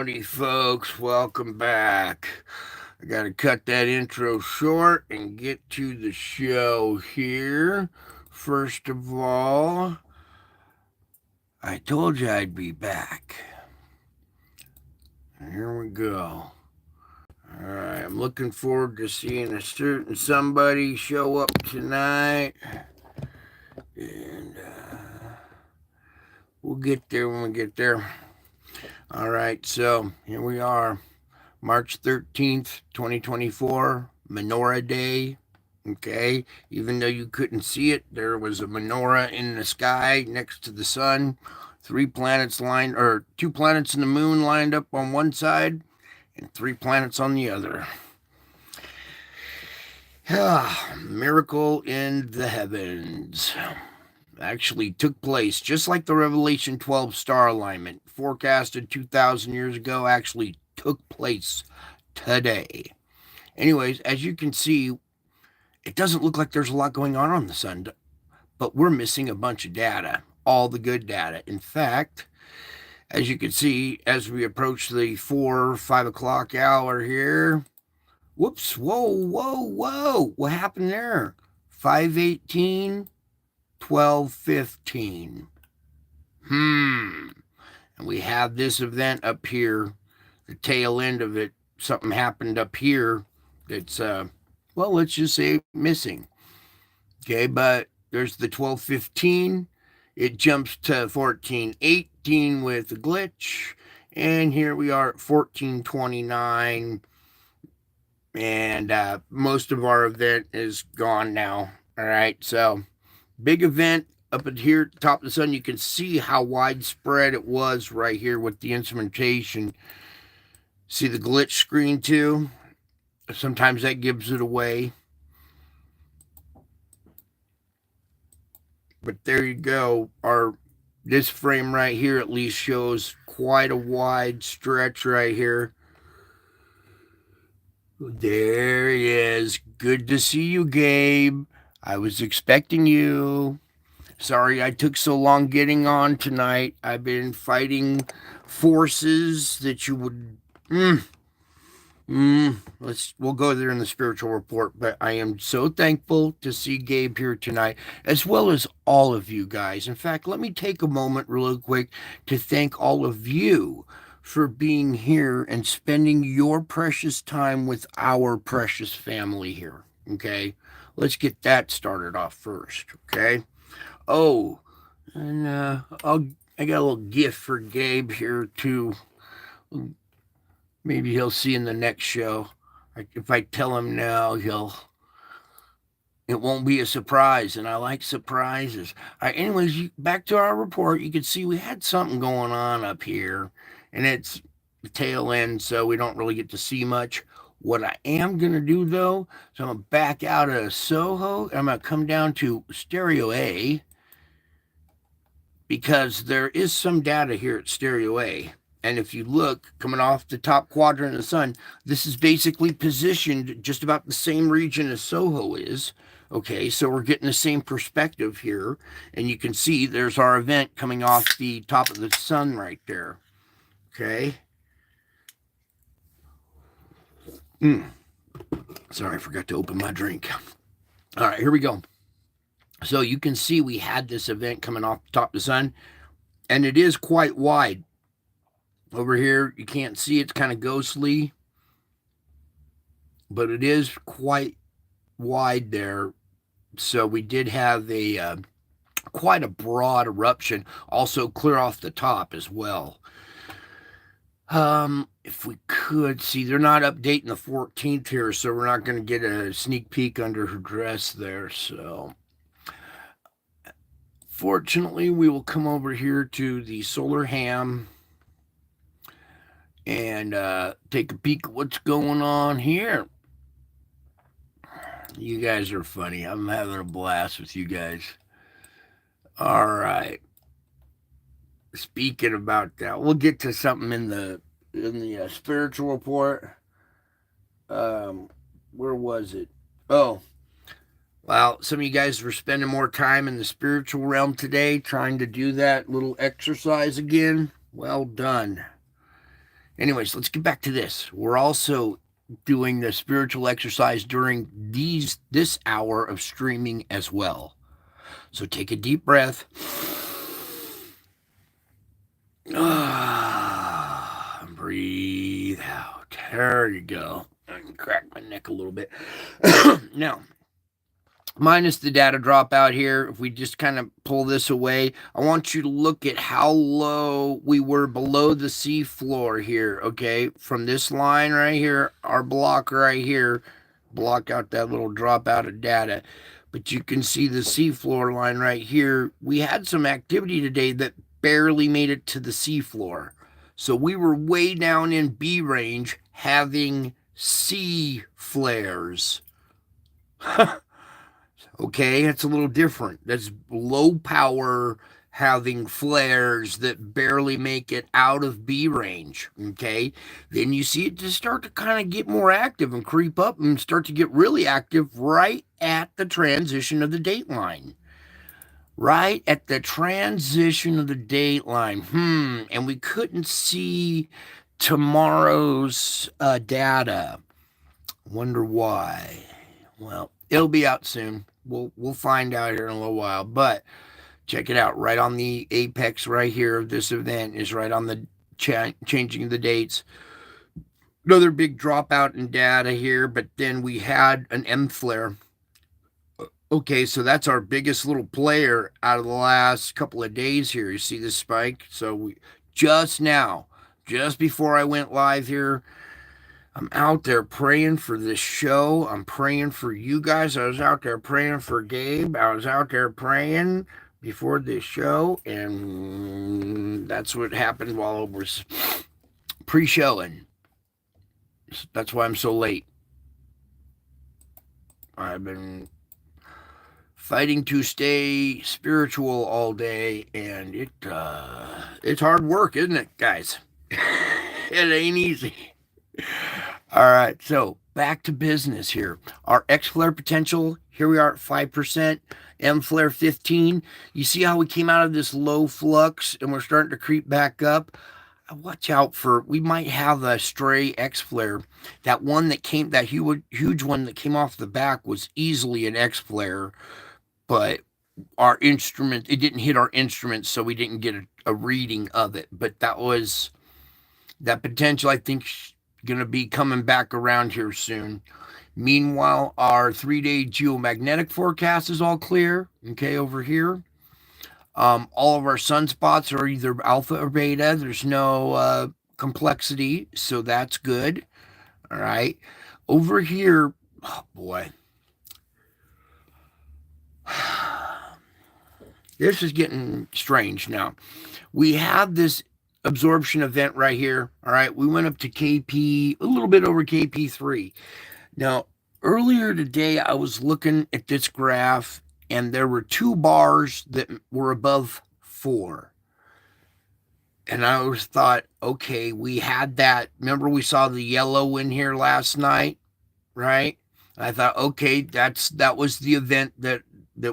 Howdy, folks. Welcome back. I got to cut that intro short and get to the show here. First of all, I told you I'd be back. Here we go. All right, I'm looking forward to seeing a certain somebody show up tonight. And we'll get there when we get there. All right, so here we are. March 13th, 2024, Menorah Day. Okay, even though you couldn't see it, there was a menorah in the sky next to the sun. Two planets in the moon lined up on one side, and three planets on the other. Miracle in the heavens actually took place just like the Revelation 12 star alignment forecasted 2,000 years ago actually took place today. Anyways, as you can see, it doesn't look like there's a lot going on the sun, but we're missing a bunch of data, all the good data. In fact, as you can see, as we approach the 5 o'clock hour here, whoops, whoa, what happened there? 5:18, 12:15. And we have this event up here, the tail end of it. Something happened up here that's, let's just say missing. Okay, but there's the 12:15. It jumps to 14:18 with a glitch. And here we are at 14:29. And most of our event is gone now. All right, so big event up at here at the top of the sun. You can see how widespread it was right here with the instrumentation. See the glitch screen too? Sometimes that gives it away. But there you go. This frame right here at least shows quite a wide stretch right here. There he is. Good to see you, Gabe. I was expecting you. Sorry I took so long getting on tonight. I've been fighting forces that you would... We'll go there in the spiritual report, but I am so thankful to see Gabe here tonight, as well as all of you guys. In fact, let me take a moment real quick to thank all of you for being here and spending your precious time with our precious family here. Okay, let's get that started off first. Okay. Oh, and I got a little gift for Gabe here too. Maybe he'll see in the next show. If I tell him now, it won't be a surprise, and I like surprises. All right, anyways, back to our report. You can see we had something going on up here, and it's the tail end, so we don't really get to see much. What I am going to do, though, so I'm going to back out of Soho, and I'm going to come down to Stereo A, because there is some data here at Stereo A. And if you look, coming off the top quadrant of the sun, this is basically positioned just about the same region as Soho is. Okay, so we're getting the same perspective here. And you can see there's our event coming off the top of the sun right there. Okay. Sorry, I forgot to open my drink. All right, here we go. So you can see we had this event coming off the top of the sun. And it is quite wide. Over here, you can't see it's kind of ghostly, but it is quite wide there. So we did have quite a broad eruption, also clear off the top as well. If we could see, they're not updating the 14th here, so we're not going to get a sneak peek under her dress there. So fortunately, we will come over here to the solar ham and take a peek at what's going on here. You guys are funny. I'm having a blast with you guys. All right. Speaking about that, we'll get to something in the spiritual report. Where was it? Oh, well, some of you guys were spending more time in the spiritual realm today, trying to do that little exercise again. Well done. Anyways, let's get back to this. We're also doing the spiritual exercise during this hour of streaming as well. So take a deep breath. Breathe out. There you go. I can crack my neck a little bit. Now, minus the data dropout here, if we just kind of pull this away, I want you to look at how low we were below the sea floor here, okay? From this line right here, our block right here, block out that little dropout of data. But you can see the seafloor line right here. We had some activity today that barely made it to the seafloor. So we were way down in B range having sea flares. Okay, it's a little different. That's low power having flares that barely make it out of B range. Okay, then you see it just start to kind of get more active and creep up and start to get really active right at the transition of the date line. Right at the transition of the date line. And we couldn't see tomorrow's data. Wonder why. Well, it'll be out soon. We'll find out here in a little while. But check it out. Right on the apex right here of this event is right on the changing of the dates. Another big dropout in data here, but then we had an M flare. Okay, so that's our biggest little player out of the last couple of days here. You see this spike? So we just now, just before I went live here, I'm out there praying for this show. I'm praying for you guys. I was out there praying for Gabe. I was out there praying before this show, and that's what happened while it was pre-showing. That's why I'm so late. I've been fighting to stay spiritual all day, and it's hard work, isn't it, guys? It ain't easy. All right, so back to business here. Our X flare potential, here we are at 5%, M flare 15. You see how we came out of this low flux and we're starting to creep back up? Watch out for, we might have a stray X flare. That one that came, that huge one that came off the back was easily an X flare, but our instrument, it didn't hit our instrument, so we didn't get a reading of it. But that potential, I think, going to be coming back around here soon. Meanwhile, our 3-day geomagnetic forecast is all clear. Okay, over here. All of our sunspots are either alpha or beta. There's no complexity, so that's good. All right. Over here, oh boy. This is getting strange now. We have this absorption event right here. All right. We went up to KP, a little bit over KP3. Now, earlier today, I was looking at this graph, and there were 2 bars that were above 4. And I always thought, okay, we had that. Remember, we saw the yellow in here last night, right? I thought, okay, that was the event that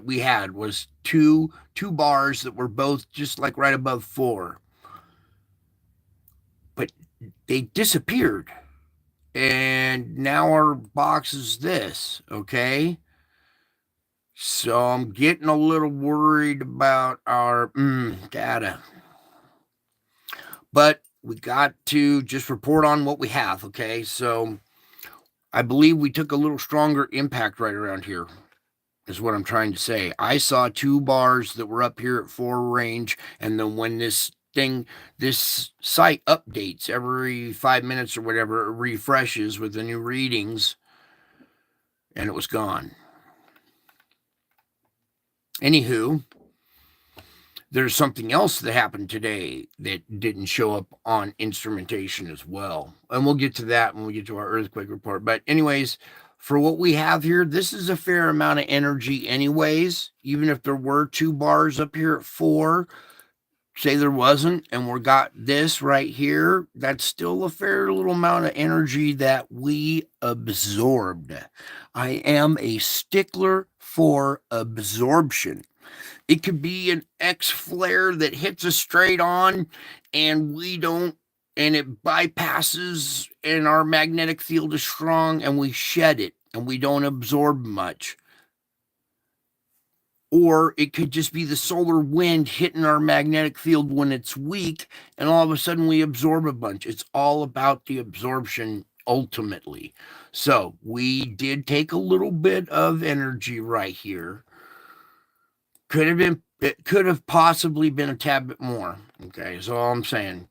we had, was two bars that were both just like right above 4. But they disappeared. And now our box is this, okay? So I'm getting a little worried about our data. But we got to just report on what we have, okay? So I believe we took a little stronger impact right around here, is what I'm trying to say. I saw 2 bars that were up here at 4 range, and then when this site updates every 5 minutes or whatever, it refreshes with the new readings, and it was gone. Anywho, there's something else that happened today that didn't show up on instrumentation as well. And we'll get to that when we get to our earthquake report. But anyways, for what we have here, this is a fair amount of energy anyways. Even if there were 2 bars up here at 4, say there wasn't, and we got this right here, that's still a fair little amount of energy that we absorbed. I am a stickler for absorption. It could be an X flare that hits us straight on, and we don't and it bypasses, and our magnetic field is strong, and we shed it, and we don't absorb much. Or it could just be the solar wind hitting our magnetic field when it's weak, and all of a sudden we absorb a bunch. It's all about the absorption ultimately. So we did take a little bit of energy right here. It could have possibly been a tad bit more. Okay, is all I'm saying.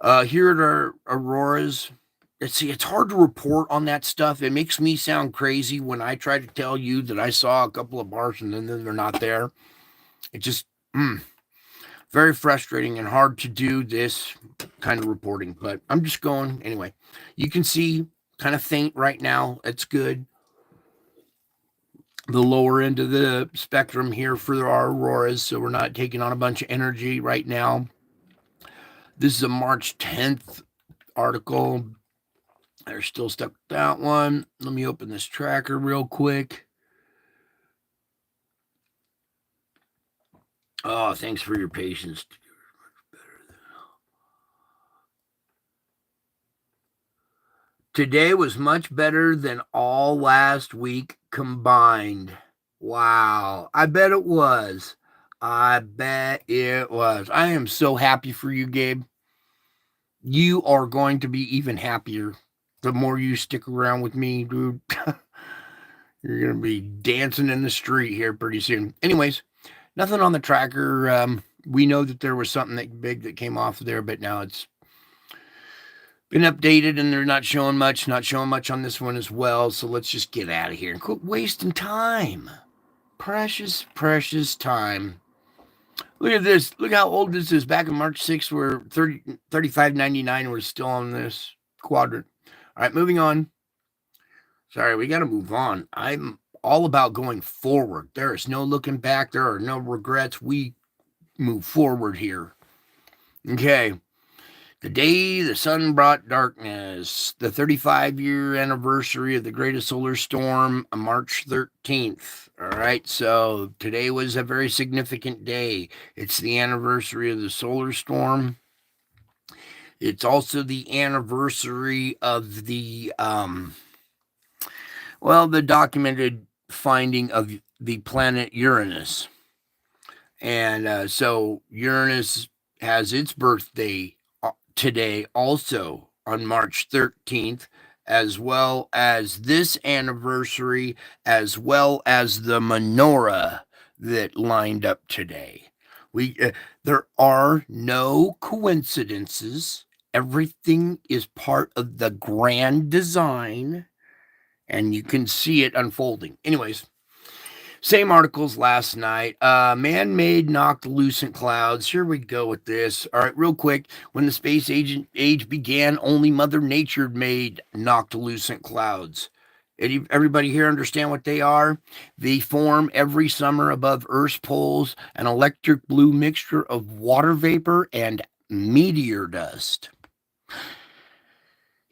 Here at our auroras, it's hard to report on that stuff. It makes me sound crazy when I try to tell you that I saw a couple of bars and then they're not there. It just very frustrating and hard to do this kind of reporting. But I'm just going anyway. You can see kind of faint right now. It's good. The lower end of the spectrum here for our auroras, so we're not taking on a bunch of energy right now. This is a March 10th article. They're still stuck with that one. Let me open this tracker real quick. Oh, thanks for your patience. Today was much better than all last week combined. Wow. I bet it was. I bet it was. I am so happy for you, Gabe. You are going to be even happier the more you stick around with me, dude. You're going to be dancing in the street here pretty soon. Anyways, nothing on the tracker. We know that there was something big that came off there, but now it's been updated and they're not showing much on this one as well. So let's just get out of here and quit wasting time. Precious, precious time. Look at this. Look how old this is. Back in March 6th, we're 35.99. We're still on this quadrant. All right, moving on. Sorry, we got to move on. I'm all about going forward. There is no looking back. There are no regrets. We move forward here. Okay. The day the sun brought darkness, the 35-year anniversary of the greatest solar storm, March 13th. All right, so today was a very significant day. It's the anniversary of the solar storm. It's also the anniversary of the the documented finding of the planet Uranus. And so Uranus has its birthday today also on March 13th, as well as this anniversary, as well as the menorah that lined up today. There are no coincidences. Everything is part of the grand design, and you can see it unfolding. Anyways, same articles last night. Man-made noctilucent clouds. Here we go with this. All right, real quick. When the space age began, only Mother Nature made noctilucent clouds. Everybody here understand what they are? They form every summer above Earth's poles, an electric blue mixture of water vapor and meteor dust.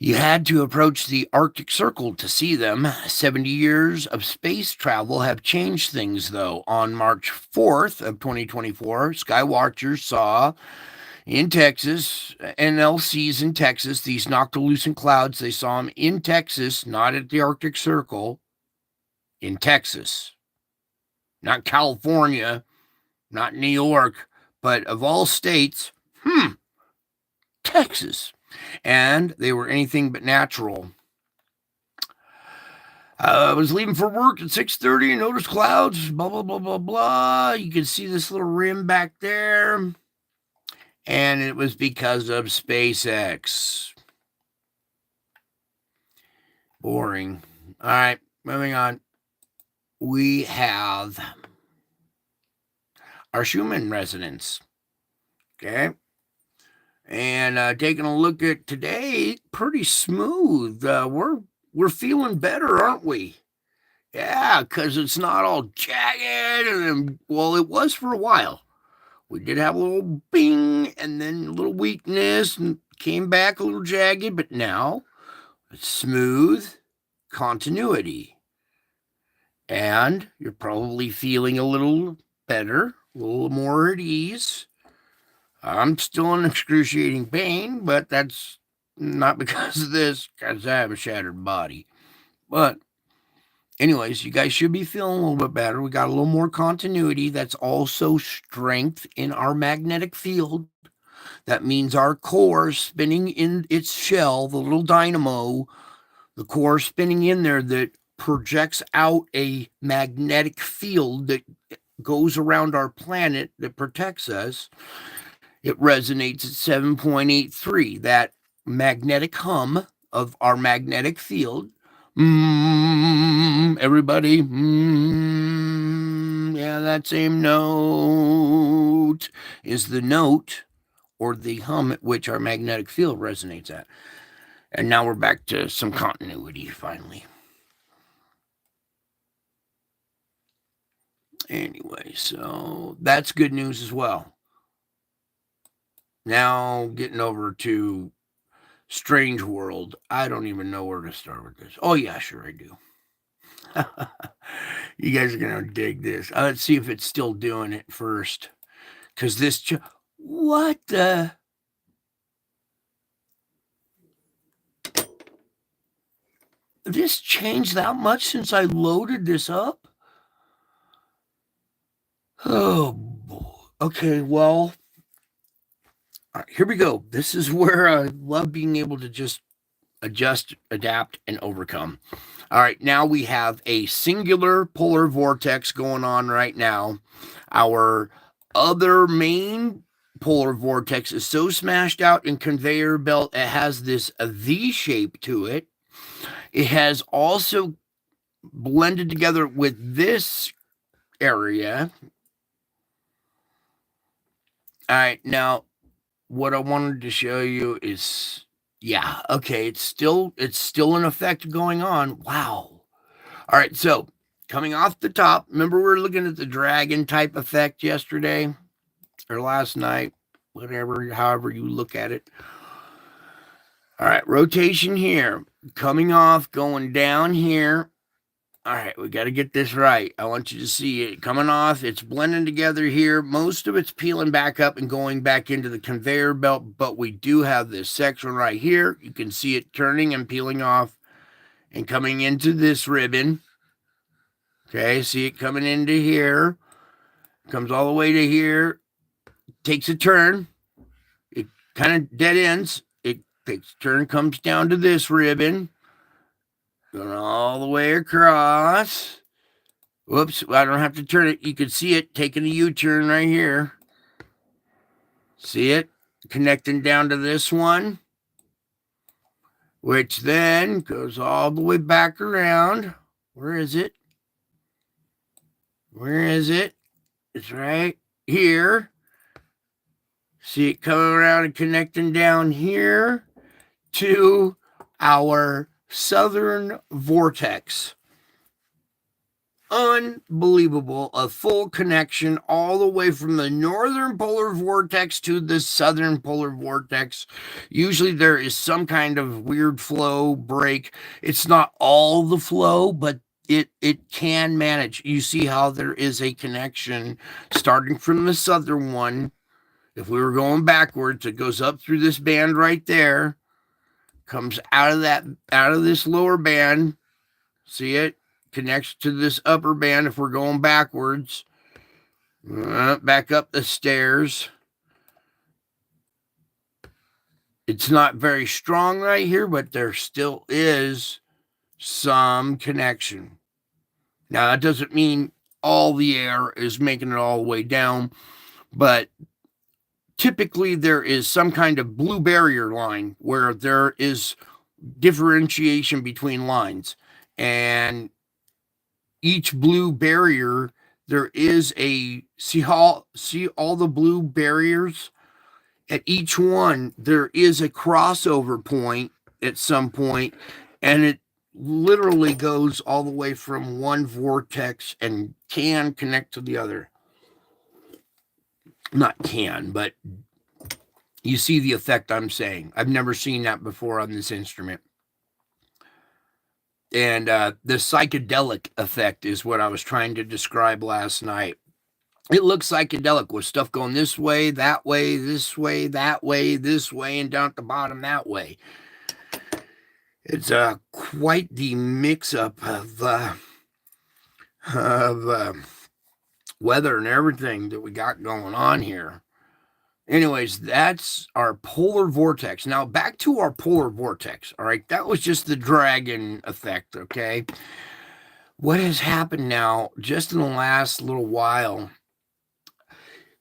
You had to approach the Arctic Circle to see them. 70 years of space travel have changed things, though. On March 4th of 2024, skywatchers saw in Texas, NLCs in Texas, these noctilucent clouds. They saw them in Texas, not at the Arctic Circle, in Texas. Not California, not New York, but of all states, Texas. And they were anything but natural. I was leaving for work at 6:30 and noticed clouds, blah, blah, blah, blah, blah. You can see this little rim back there. And it was because of SpaceX. Boring. All right, moving on. We have our Schumann resonance. Okay. And taking a look at today, pretty smooth. We're feeling better, aren't we? Yeah, because it's not all jagged. And well, it was for a while. We did have a little bing and then a little weakness and came back a little jagged, but now it's smooth continuity. And you're probably feeling a little better, a little more at ease. I'm still in excruciating pain, but that's not because of this, because I have a shattered body. But, anyways, you guys should be feeling a little bit better. We got a little more continuity. That's also strength in our magnetic field. That means our core spinning in its shell, the little dynamo, the core spinning in there that projects out a magnetic field that goes around our planet that protects us. It resonates at 7.83. That magnetic hum of our magnetic field. Everybody, yeah, that same note is the note or the hum at which our magnetic field resonates at. And now we're back to some continuity finally. Anyway, so that's good news as well. Now getting over to Strange World. I don't even know where to start with this. Oh, yeah, sure I do. You guys are going to dig this. Let's see if it's still doing it first. Because this. What the? This changed that much since I loaded this up? Oh, boy. Okay, well. All right, here we go. This is where I love being able to just adjust, adapt, and overcome. All right, now we have a singular polar vortex going on right now. Our other main polar vortex is so smashed out in conveyor belt, it has this V shape to it. It has also blended together with this area. All right, now what I wanted to show you is, yeah, okay, it's still in effect going on. Wow. All right, so coming off the top, remember we were looking at the dragon type effect yesterday or last night, whatever, however you look at it. All right, rotation here, coming off, going down here. All right, we got to get this right. I want you to see it coming off. It's blending together here. Most of it's peeling back up and going back into the conveyor belt, but we do have this section right here. You can see it turning and peeling off and coming into this ribbon. Okay, see it coming into here. Comes all the way to here. Takes a turn. It kind of dead ends. It takes a turn, comes down to this ribbon. Going all the way across. Whoops, I don't have to turn it. You can see it taking a U-turn right here. See it? Connecting down to this one, which then goes all the way back around. Where is it? Where is it? It's right here. See it coming around and connecting down here to our southern vortex. Unbelievable. A full connection all the way from the northern polar vortex to the southern polar vortex. Usually there is some kind of weird flow break. It's not all the flow, but it can manage. You see how there is a connection starting from the southern one. If we were going backwards, it goes up through this band right there, comes out of this lower band. See it? Connects to this upper band if we're going backwards. Back up the stairs. It's not very strong right here, but there still is some connection. Now, that doesn't mean all the air is making it all the way down, but typically there is some kind of blue barrier line where there is differentiation between lines. And each blue barrier, there is a, see all the blue barriers? At each one, there is a crossover point at some point, and it literally goes all the way from one vortex and can connect to the other. Not can, but you see the effect I'm saying. I've never seen that before on this instrument. And the psychedelic effect is what I was trying to describe last night. It looks psychedelic with stuff going this way, that way, this way, that way, this way, and down at the bottom that way. It's quite the mix-up of weather and everything that we got going on here. Anyways, that's our polar vortex. Now, back to our polar vortex. All right, that was just the dragon effect, okay? What has happened now, just in the last little while,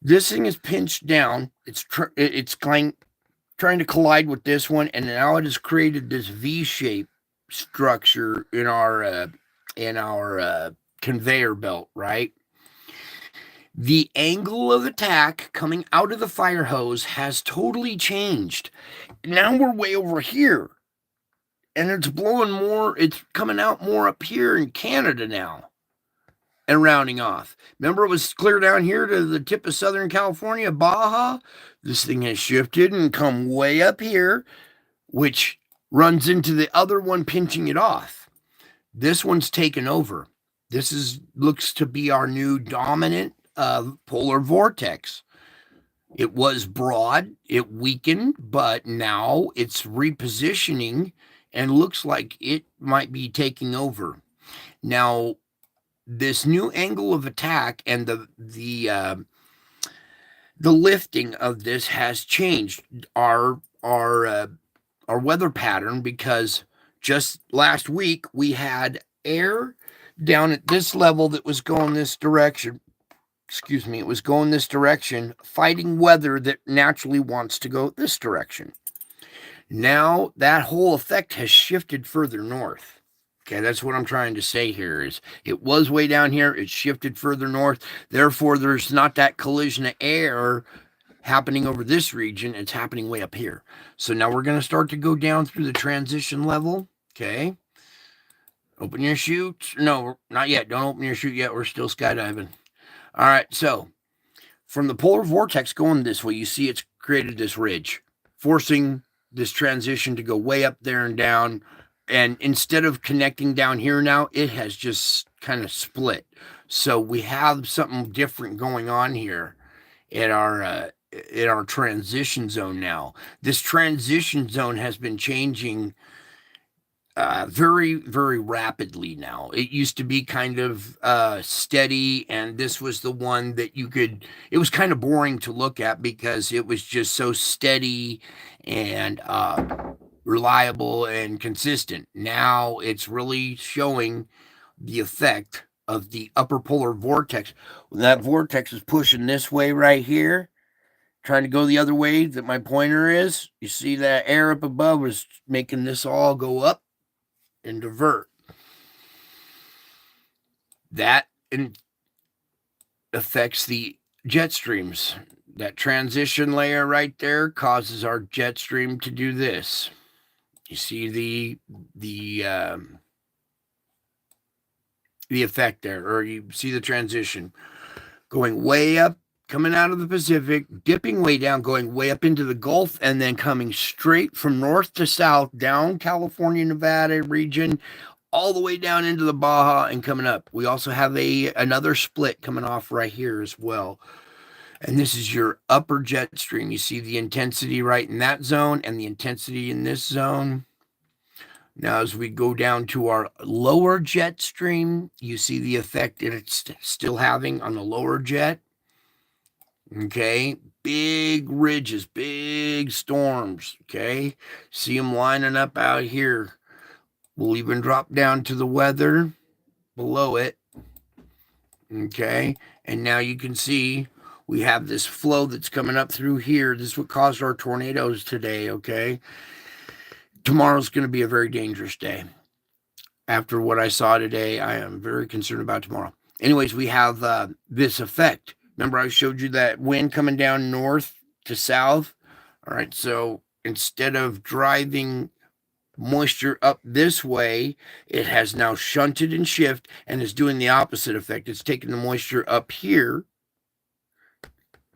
this thing is pinched down. It's trying to collide with this one, and now it has created this V-shaped structure in our conveyor belt, right? The angle of attack coming out of the fire hose has totally changed. Now we're way over here, and it's blowing more. It's coming out more up here in Canada now and rounding off. Remember, it was clear down here to the tip of Southern California, Baja. This thing has shifted and come way up here, which runs into the other one pinching it off. This one's taken over. This looks to be our new dominant polar vortex. It was broad, it weakened, but now it's repositioning and looks like it might be taking over. Now, this new angle of attack and the lifting of this has changed our weather pattern, because just last week we had air down at this level that was going this direction. It was going this direction, fighting weather that naturally wants to go this direction. Now that whole effect has shifted further north. Okay, that's what I'm trying to say here is it was way down here, it shifted further north. Therefore, there's not that collision of air happening over this region. It's happening way up here. So now we're going to start to go down through the transition level. Okay. Open your chute. No, not yet. Don't open your chute yet. We're still skydiving. All right, so from the polar vortex going this way, you see it's created this ridge, forcing this transition to go way up there and down. And instead of connecting down here now, it has just kind of split. So we have something different going on here in our transition zone now. This transition zone has been changing very, very rapidly now. It used to be kind of steady, and this was the one that it was kind of boring to look at because it was just so steady and reliable and consistent. Now it's really showing the effect of the upper polar vortex. When that vortex is pushing this way right here, trying to go the other way that my pointer is, you see that air up above was making this all go up and divert. That affects the jet streams. That transition layer right there causes our jet stream to do this. You see the effect there, or you see the transition going way up, coming out of the Pacific, dipping way down, going way up into the Gulf, and then coming straight from north to south, down California, Nevada region, all the way down into the Baja and coming up. We also have another split coming off right here as well. And this is your upper jet stream. You see the intensity right in that zone and the intensity in this zone. Now, as we go down to our lower jet stream, you see the effect that it's still having on the lower jet. Okay, big ridges, big storms. Okay, see them lining up out here. We'll even drop down to the weather below it. Okay, and now you can see we have this flow that's coming up through here. This is what caused our tornadoes today. Okay, tomorrow's going to be a very dangerous day. After what I saw today, I am very concerned about tomorrow. Anyways, we have this effect. Remember, I showed you that wind coming down north to south? All right, so instead of driving moisture up this way, it has now shunted and shifted and is doing the opposite effect. It's taking the moisture up here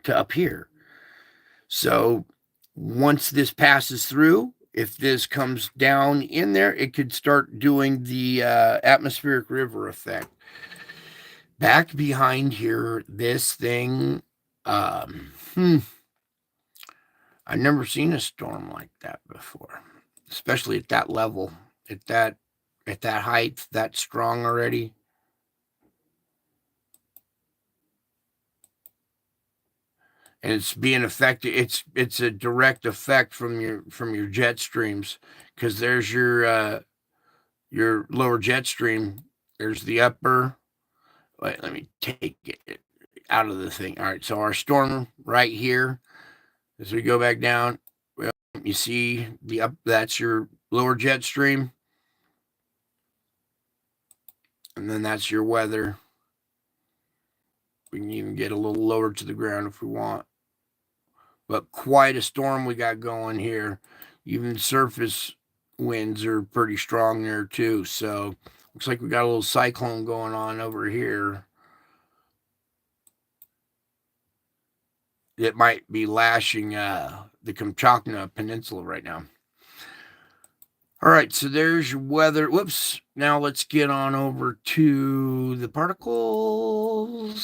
to up here. So once this passes through, if this comes down in there, it could start doing the atmospheric river effect. Back behind here, this thing, I've never seen a storm like that before, especially at that level, at that height, that strong already. And it's being affected. It's a direct effect from your jet streams, because there's your lower jet stream. There's the upper. Wait, let me take it out of the thing. All right, so our storm right here, as we go back down, well, you see the up. That's your lower jet stream, and then that's your weather. We can even get a little lower to the ground if we want. But quite a storm we got going here. Even surface winds are pretty strong there too. So looks like we got a little cyclone going on over here. It might be lashing the Kamchatka Peninsula right now. All right, so there's your weather. Whoops. Now let's get on over to the particles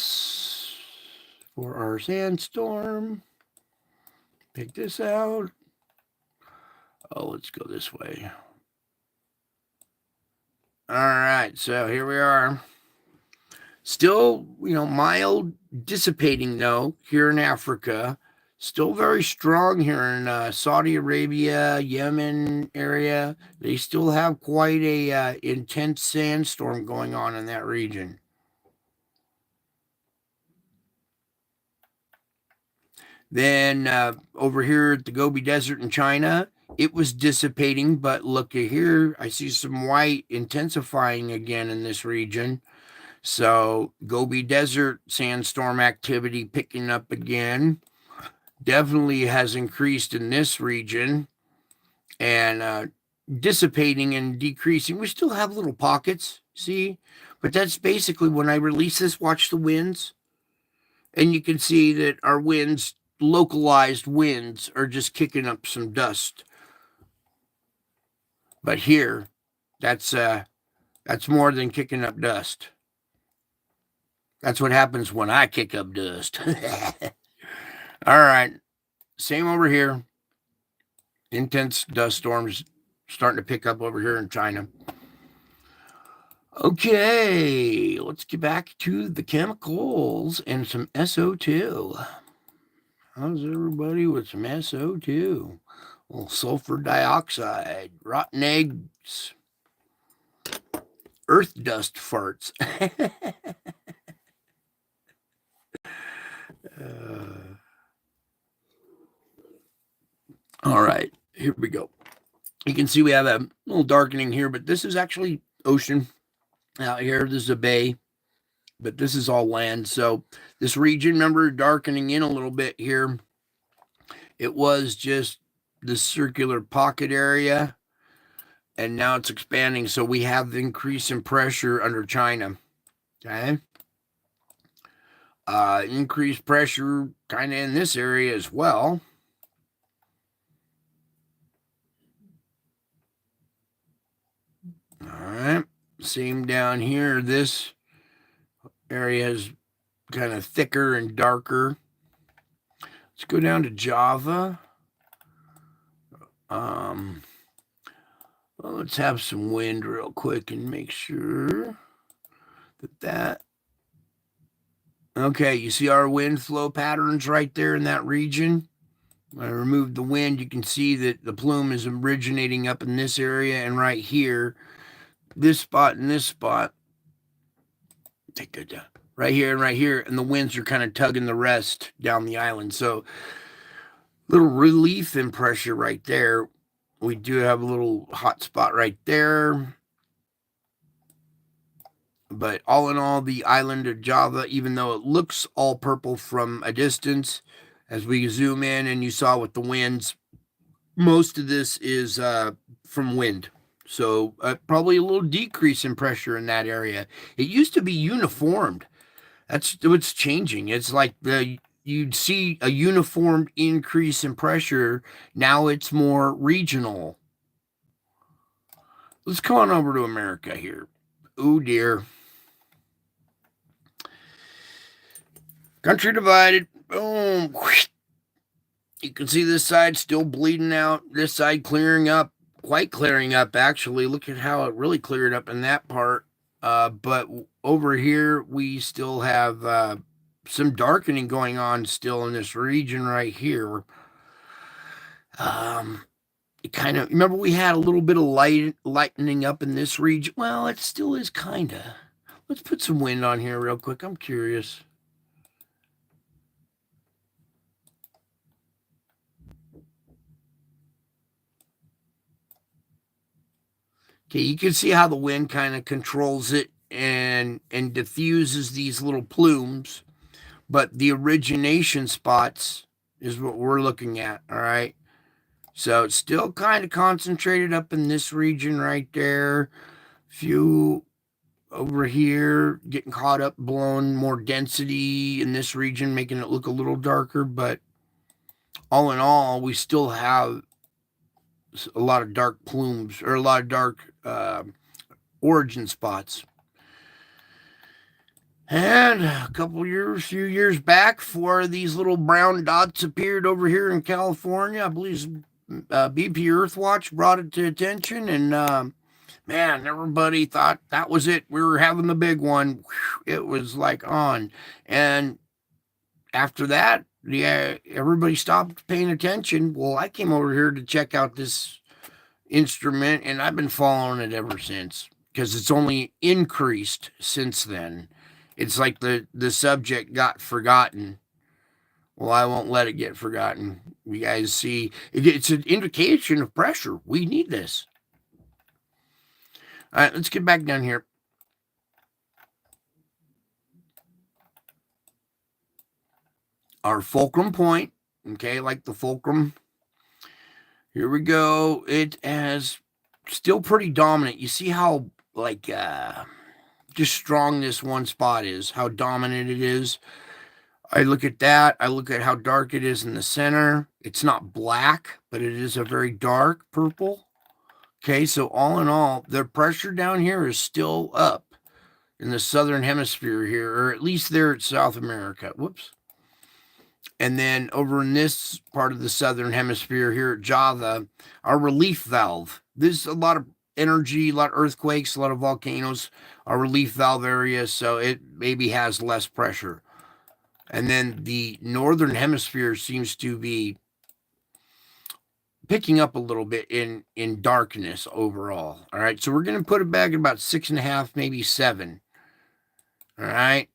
for our sandstorm. Pick this out. Oh, let's go this way. All right, so here we are. Still, mild dissipating though here in Africa. Still very strong here in Saudi Arabia, Yemen area. They still have quite a intense sandstorm going on in that region. Then over here at the Gobi Desert in China, it was dissipating, but look at here. I see some white intensifying again in this region. So Gobi Desert sandstorm activity picking up again. Definitely has increased in this region and dissipating and decreasing. We still have little pockets, see? But that's basically when I release this, watch the winds. And you can see that our winds, localized winds, are just kicking up some dust. But here, that's more than kicking up dust. That's what happens when I kick up dust. All right. Same over here. Intense dust storms starting to pick up over here in China. Okay, let's get back to the chemicals and some SO2. How's everybody with some SO2? Well, sulfur dioxide, rotten eggs, earth dust farts. All right, here we go. You can see we have a little darkening here, but this is actually ocean out here. This is a bay, but this is all land. So this region, remember, darkening in a little bit here. It was just the circular pocket area, and now it's expanding. So we have the increase in pressure under China. Okay. Increased pressure kind of in this area as well. All right. Same down here. This area is kind of thicker and darker. Let's go down to Java. Well, let's have some wind real quick and make sure that. Okay, you see our wind flow patterns right there in that region? When I remove the wind, you can see that the plume is originating up in this area and right here. This spot and this spot. Take it down. Right here and right here. And the winds are kind of tugging the rest down the island. So little relief in pressure right there. We do have a little hot spot right there. But all in all, the island of Java, even though it looks all purple from a distance, as we zoom in and you saw with the winds, most of this is from wind. So probably a little decrease in pressure in that area. It used to be uniformed. That's what's changing. It's like you'd see a uniform increase in pressure. Now it's more regional. Let's come on over to America here. Oh dear. Country divided. Boom. You can see this side still bleeding out. This side clearing up. Quite clearing up, actually. Look at how it really cleared up in that part. But over here, we still have some darkening going on still in this region right here. It kind of, remember we had a little bit of lightening up in this region? Well, it still is kind of. Let's put some wind on here real quick. I'm curious. Okay, you can see how the wind kind of controls it and diffuses these little plumes, but the origination spots is what we're looking at, all right? So it's still kind of concentrated up in this region right there. Few over here getting caught up, blowing more density in this region, making it look a little darker, but all in all, we still have a lot of dark plumes, or a lot of dark origin spots. And a few years back, 4 of these little brown dots appeared over here in California. I believe BP Earthwatch brought it to attention, and man, everybody thought that was it. We were having the big one. It was like on. And after that, yeah, everybody stopped paying attention. Well, I came over here to check out this instrument, and I've been following it ever since, because it's only increased since then. It's like the subject got forgotten. Well, I won't let it get forgotten. You guys see, it's an indication of pressure. We need this. All right, let's get back down here. Our fulcrum point, okay, like the fulcrum. Here we go. It has still pretty dominant. You see how, like, just strong this one spot is, how dominant it is. I look at that. I look at how dark it is in the center. It's not black, but it is a very dark purple. Okay, so all in all, the pressure down here is still up in the southern hemisphere here, or at least there at South America. Whoops. And then over in this part of the southern hemisphere here at Java, our relief valve. There's a lot of energy, a lot of earthquakes, a lot of volcanoes, our relief valve area, so it maybe has less pressure. And then the northern hemisphere seems to be picking up a little bit in darkness overall. All right, so we're going to put it back at about 6.5, maybe 7. All right.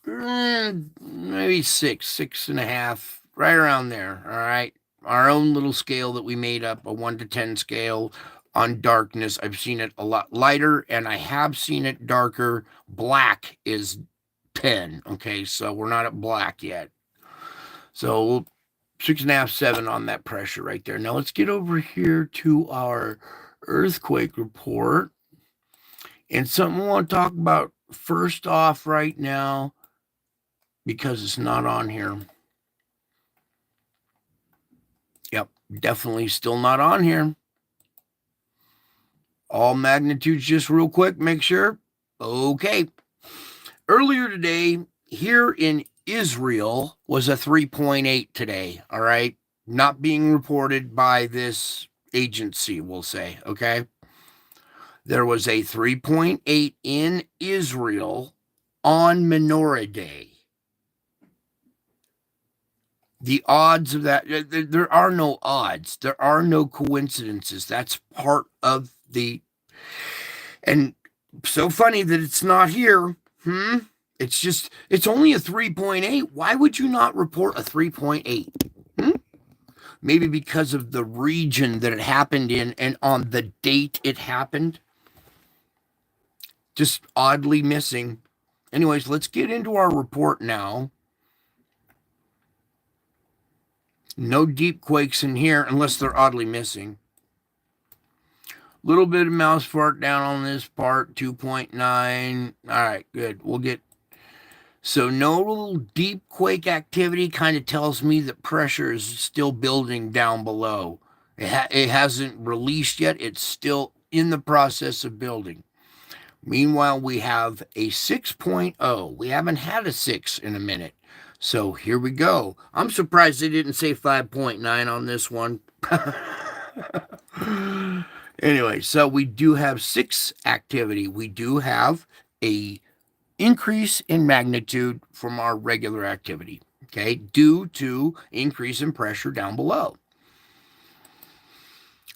Maybe 6.5, right around there. All right. Our own little scale that we made up, a 1 to 10 scale on darkness. I've seen it a lot lighter, and I have seen it darker. Black is 10. Okay, so we're not at black yet. So 6.5, 7 on that pressure right there. Now let's get over here to our earthquake report. And something I want to talk about first off right now, because it's not on here. Yep, definitely still not on here. All magnitudes just real quick, make sure. Okay. Earlier today, here in Israel, was a 3.8 today, all right? Not being reported by this agency, we'll say, okay? There was a 3.8 in Israel on Menorah Day. The odds of that, there are no odds. There are no coincidences. That's part of the, and so funny that it's not here. It's only a 3.8. Why would you not report a 3.8? Maybe because of the region that it happened in and on the date it happened. Just oddly missing. Anyways, let's get into our report now. No deep quakes in here unless they're oddly missing. Little bit of mouse fart down on this part, 2.9. All right, good. We'll get... So no little deep quake activity, kind of tells me that pressure is still building down below. It hasn't released yet. It's still in the process of building. Meanwhile, we have a 6.0. We haven't had a 6 in a minute. So here we go. I'm surprised they didn't say 5.9 on this one. Anyway, so we do have 6 activity. We do have a increase in magnitude from our regular activity, okay, due to increase in pressure down below.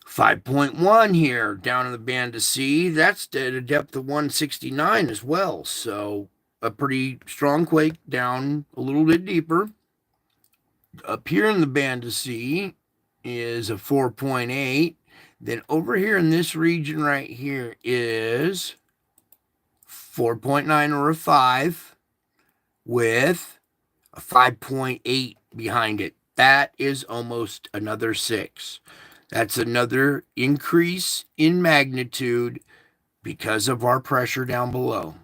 5.1 here down in the band of C, that's at a depth of 169 as well. So a pretty strong quake down a little bit deeper. Up here in the band of C is a 4.8. Then over here in this region right here is 4.9 or a 5 with a 5.8 behind it. That is almost another 6. That's another increase in magnitude because of our pressure down below.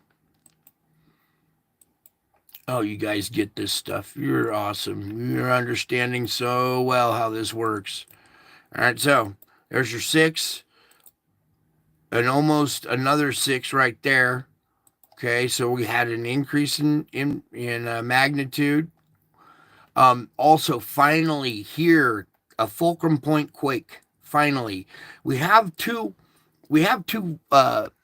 Oh, you guys get this stuff. You're awesome. You're understanding so well how this works. All right, so there's your 6 and almost another 6 right there. Okay, so we had an increase in magnitude. Also, finally here, a fulcrum point quake. Finally, we have two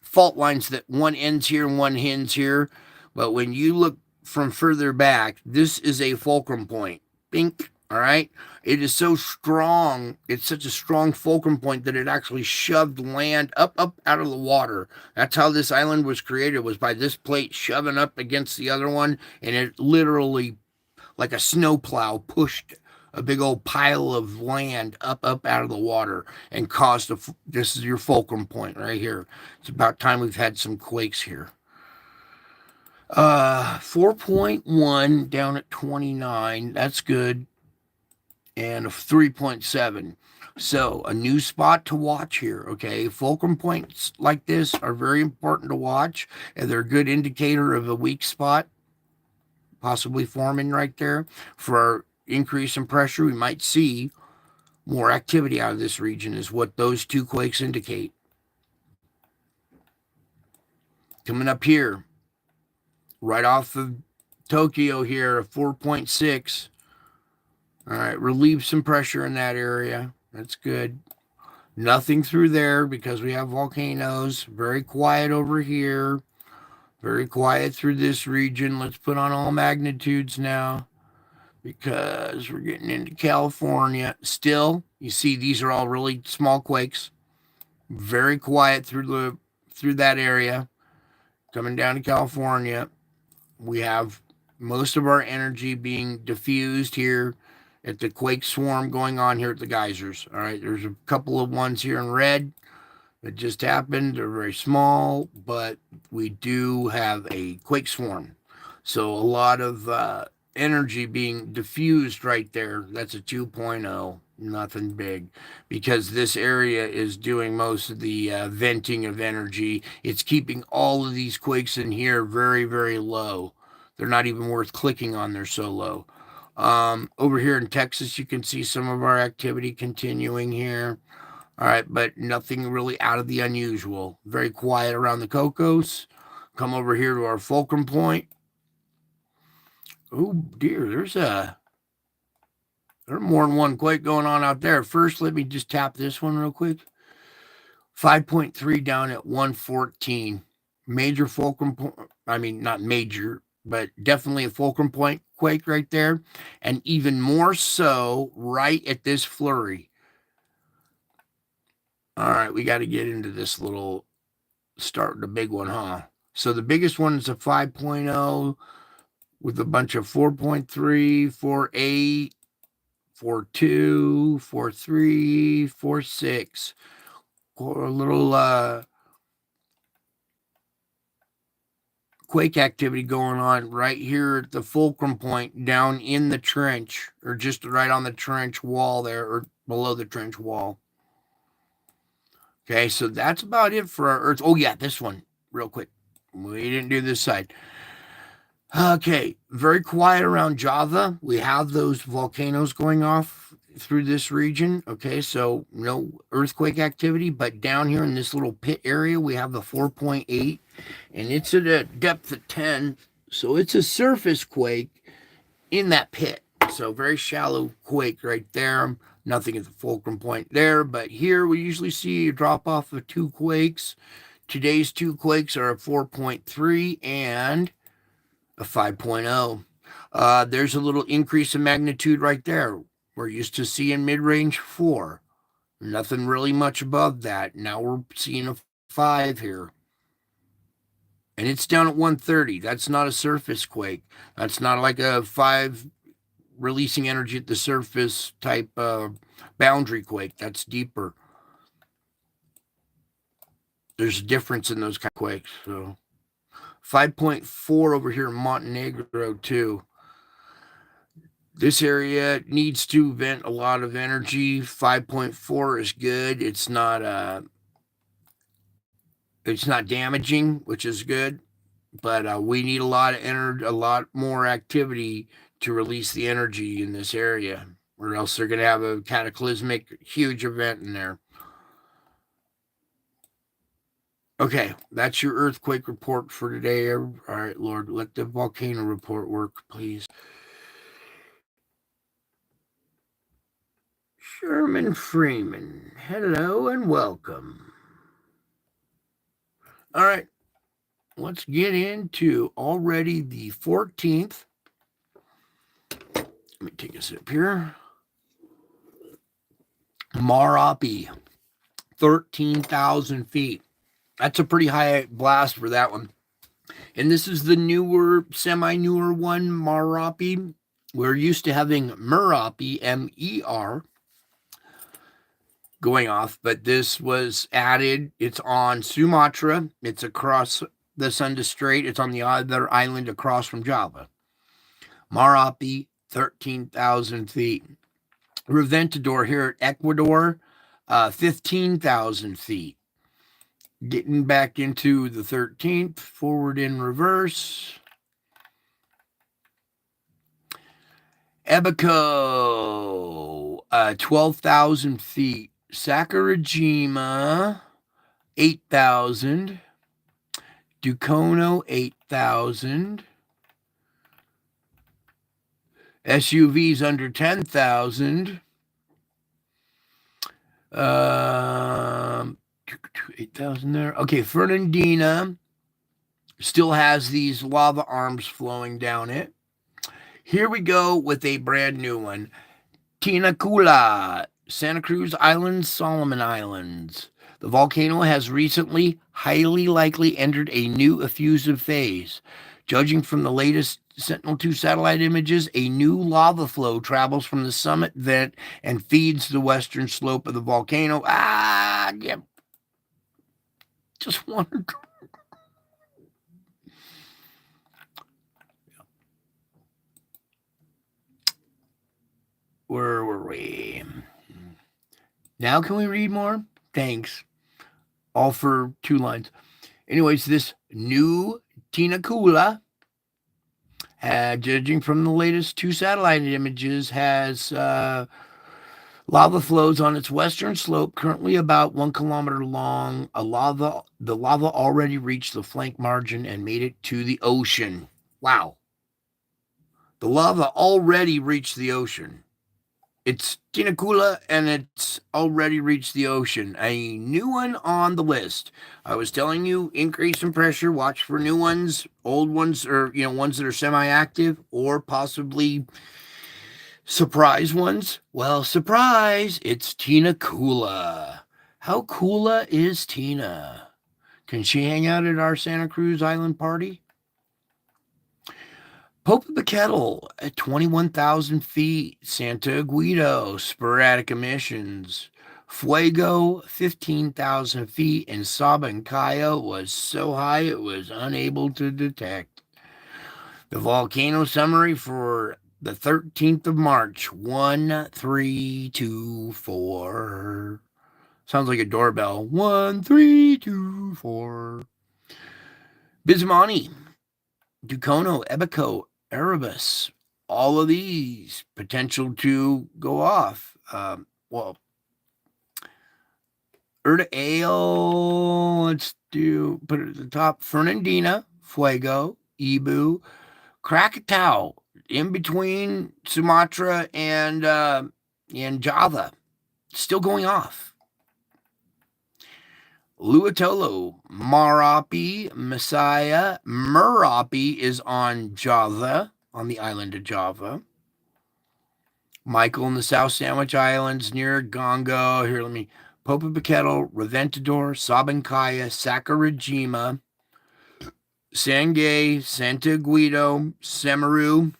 fault lines that one ends here and one ends here. But when you look from further back, this is a fulcrum point. Bink. All right. It is so strong. It's such a strong fulcrum point that it actually shoved land up out of the water. That's how this island was created, was by this plate shoving up against the other one. And it literally, like a snowplow, pushed a big old pile of land up out of the water and caused this is your fulcrum point right here. It's about time we've had some quakes here. 4.1 down at 29. That's good. And a 3.7. So a new spot to watch here, okay? Fulcrum points like this are very important to watch, and they're a good indicator of a weak spot possibly forming right there. For our increase in pressure, we might see more activity out of this region is what those 2 quakes indicate. Coming up here, right off of Tokyo here, a 4.6. All right, relieve some pressure in that area. That's good. Nothing through there because we have volcanoes. Very quiet over here. Very quiet through this region. Let's put on all magnitudes now because we're getting into California. Still, you see these are all really small quakes. Very quiet through that area. Coming down to California, we have most of our energy being diffused here at the quake swarm going on here at the geysers. All right, there's a couple of ones here in red that just happened. They're very small, but we do have a quake swarm. So a lot of energy being diffused right there. That's a 2.0, nothing big, because this area is doing most of the venting of energy. It's keeping all of these quakes in here very, very low. They're not even worth clicking on, they're so low. Over here in Texas, you can see some of our activity continuing here. All right, but nothing really out of the unusual. Very quiet around the Cocos. Come over here to our fulcrum point. Oh dear, there's more than one quake going on out there. First, let me just tap this one real quick. 5.3 down at 114. Major fulcrum point. I mean, not major, but definitely a fulcrum point quake right there. And even more so right at this flurry. All right, we got to get into this little start, the big one, huh? So the biggest one is a 5.0 with a bunch of 4.3, 4.8, 4.2, 4.3, 4.6. A little quake activity going on right here at the fulcrum point down in the trench, or just right on the trench wall there, or below the trench wall. Okay, so that's about it for our Earth. Oh, yeah, this one, real quick. We didn't do this side. Okay, very quiet around Java. We have those volcanoes going off through this region. Okay, so no earthquake activity, but down here in this little pit area, we have the 4.8 And it's at a depth of 10, so it's a surface quake in that pit. So very shallow quake right there. Nothing at the fulcrum point there, but here we usually see a drop off of 2 quakes. Today's 2 quakes are a 4.3 and a 5.0. There's a little increase in magnitude right there. We're used to seeing mid-range 4. Nothing really much above that. Now we're seeing a 5 here. And it's down at 130. That's not a surface quake. That's not like a 5 releasing energy at the surface type boundary quake. That's deeper. There's a difference in those kind of quakes. So 5.4 over here in Montenegro too. This area needs to vent a lot of energy. 5.4 is good. It's not damaging, which is good. But we need a lot of energy, a lot more activity to release the energy in this area, or else they're going to have a cataclysmic, huge event in there. Okay, that's your earthquake report for today. All right, Lord, let the volcano report work, please. Sherman Freeman, hello and welcome. All right, let's get into already the 14th. Let me take a sip here. Marapi, 13,000 feet. That's a pretty high blast for that one. And this is the newer, semi-newer one, Marapi. We're used to having Merapi, M-E-R, going off, but this was added. It's on Sumatra. It's across the Sunda Strait. It's on the other island across from Java. Marapi, 13,000 feet. Reventador here at Ecuador, 15,000 feet. Getting back into the 13th, forward in reverse. Ebico, 12,000 feet. Sakurajima, 8,000. Dukono, 8,000. SUVs under 10,000. 8,000 there. Okay, Fernandina still has these lava arms flowing down it. Here we go with a brand new one. Tinacula, Santa Cruz Islands, Solomon Islands. The volcano has recently, highly likely, entered a new effusive phase. Judging from the latest Sentinel-2 satellite images, a new lava flow travels from the summit vent and feeds the western slope of the volcano. Yeah. Just wanted to... Where were we? Now can we read more? Thanks. All for 2 lines. Anyways, this new Tinacula, judging from the latest 2 satellite images, has lava flows on its western slope, currently about 1 kilometer long. The lava already reached the flank margin and made it to the ocean. Wow. The lava already reached the ocean. It's Tinacula, and it's already reached the ocean. A new one on the list. I was telling you, increase in pressure. Watch for new ones, old ones, or ones that are semi-active, or possibly surprise ones. Well, surprise! It's Tinacula. How coola is Tina? Can she hang out at our Santa Cruz Island party? Popocatépetl at 21,000 feet. Santa Guido, sporadic emissions. Fuego, 15,000 feet. And Sabancaya was so high it was unable to detect. The volcano summary for the 13th of March, 1324. Sounds like a doorbell. 1324. Bismani, Dukono, Ebico, Erebus, all of these potential to go off. Urda Ale. Let's put it at the top. Fernandina, Fuego, Ibu, Krakatau, in between Sumatra and Java. Still going off. Luatolo, Marapi, Messiah. Merapi is on Java, on the island of Java. Michael in the South Sandwich Islands near Gongo. Here, let me. Popocatépetl, Reventador, Sabancaya, Sakurajima, Sangay, Santa Guido, Semeru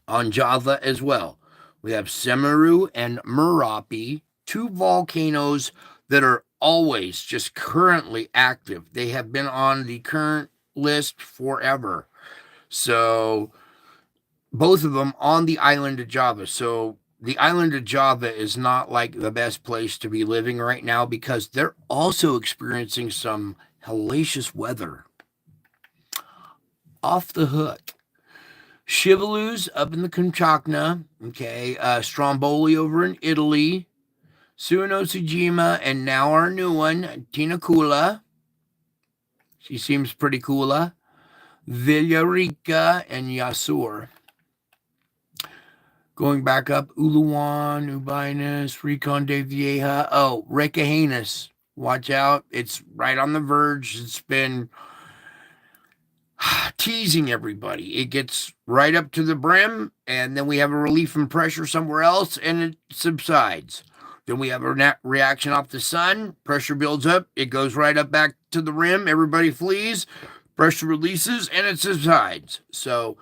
on Java as well. We have Semeru and Merapi, two volcanoes that are always just currently active. They have been on the current list forever. So both of them on the island of Java. So the island of Java is not like the best place to be living right now because they're also experiencing some hellacious weather. Off the hook. Shivalu's up in the Kamchatka. Okay. Stromboli over in Italy. Suinosujima, and now our new one, Tinakula. She seems pretty coola. Villarica and Yasur. Going back up, Uluwan, Ubinus, Recon de Vieja. Oh, Recahenus. Watch out. It's right on the verge. It's been teasing everybody. It gets right up to the brim, and then we have a relief from pressure somewhere else, and it subsides. Then we have a reaction off the sun. Pressure builds up. It goes right up back to the rim. Everybody flees. Pressure releases, and it subsides. So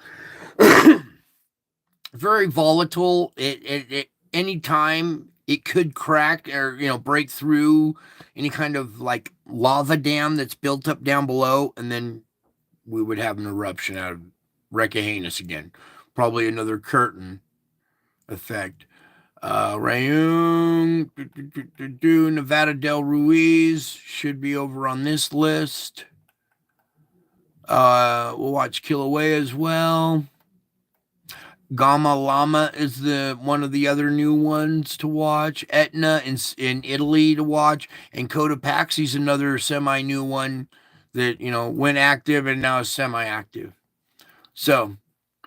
very volatile. It any time it could crack or break through any kind of like lava dam that's built up down below, and then we would have an eruption out of Recahenus again. Probably another curtain effect. Rayung, Nevada del Ruiz should be over on this list. We'll watch Kilauea as well. Gamma Llama is one of the other new ones to watch. Etna in Italy to watch, and Cotopaxi's another semi-new one that went active and now is semi-active. So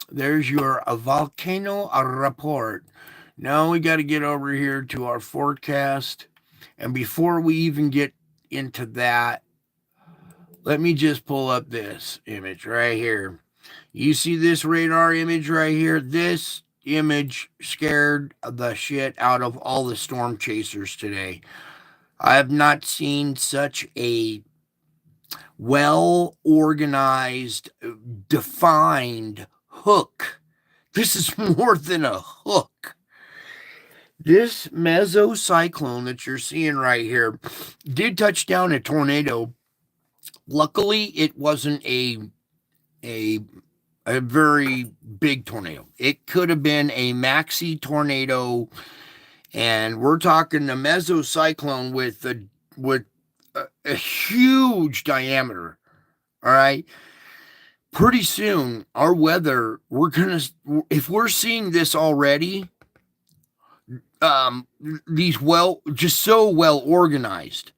there's your volcano report. Now we got to get over here to our forecast, and before we even get into that, let me just pull up this image right here. You see this radar image right here? This image scared the shit out of all the storm chasers today. I have not seen such a well-organized, defined hook. This is more than a hook. This mesocyclone that you're seeing right here did touch down a tornado. Luckily, it wasn't a very big tornado. It could have been a maxi tornado, and we're talking a mesocyclone with a huge diameter. All right. Pretty soon, our weather, if we're seeing this already, these just so well organized,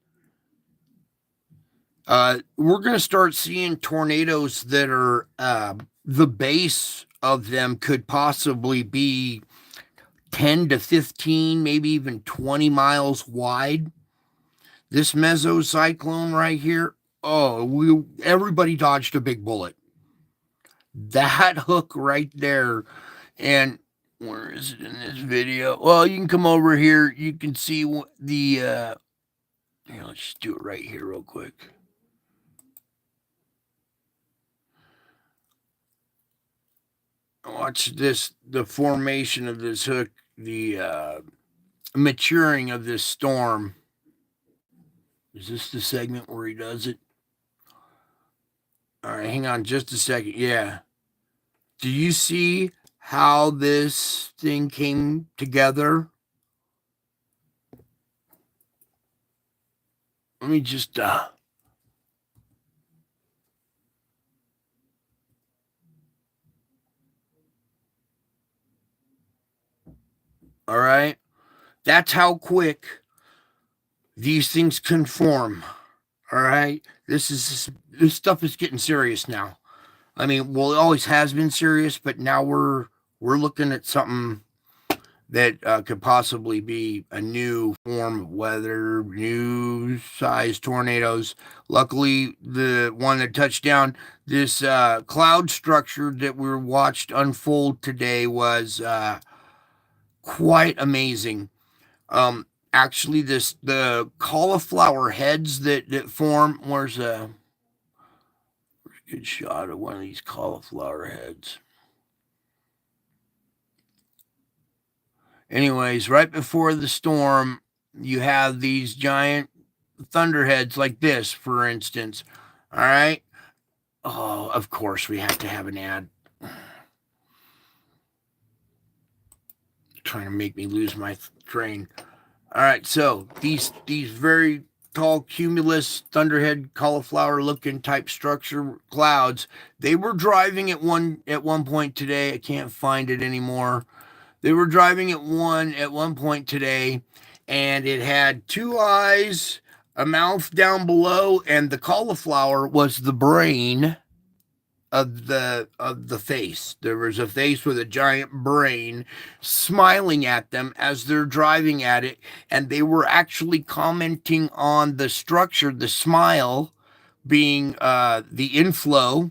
we're going to start seeing tornadoes that are the base of them could possibly be 10 to 15, maybe even 20 miles wide. This mesocyclone right here, everybody dodged a big bullet. That hook right there, and where is it in this video? Well, you can come over here. You can see the, here, let's just do it right here real quick. Watch this, the formation of this hook, the maturing of this storm. Is this the segment where he does it? All right, hang on just a second. Yeah. Do you see how this thing came together? Let me just all right. That's how quick these things conform. All right, this stuff is getting serious now. I mean, well, it always has been serious, but now we're looking at something that could possibly be a new form of weather, new size tornadoes. Luckily, the one that touched down, this cloud structure that we watched unfold today was quite amazing. Actually, the cauliflower heads that form. Where's a good shot of one of these cauliflower heads? Anyways, right before the storm, you have these giant thunderheads like this, for instance. All right. Oh, of course, we have to have an ad. Trying to make me lose my train. All right, so these very tall cumulus thunderhead cauliflower looking type structure clouds, they were driving at one point today. I can't find it anymore. They were driving at one point today, and it had two eyes, a mouth down below, and the cauliflower was the brain of the face. There was a face with a giant brain smiling at them as they're driving at it, and they were actually commenting on the structure, the smile being the inflow.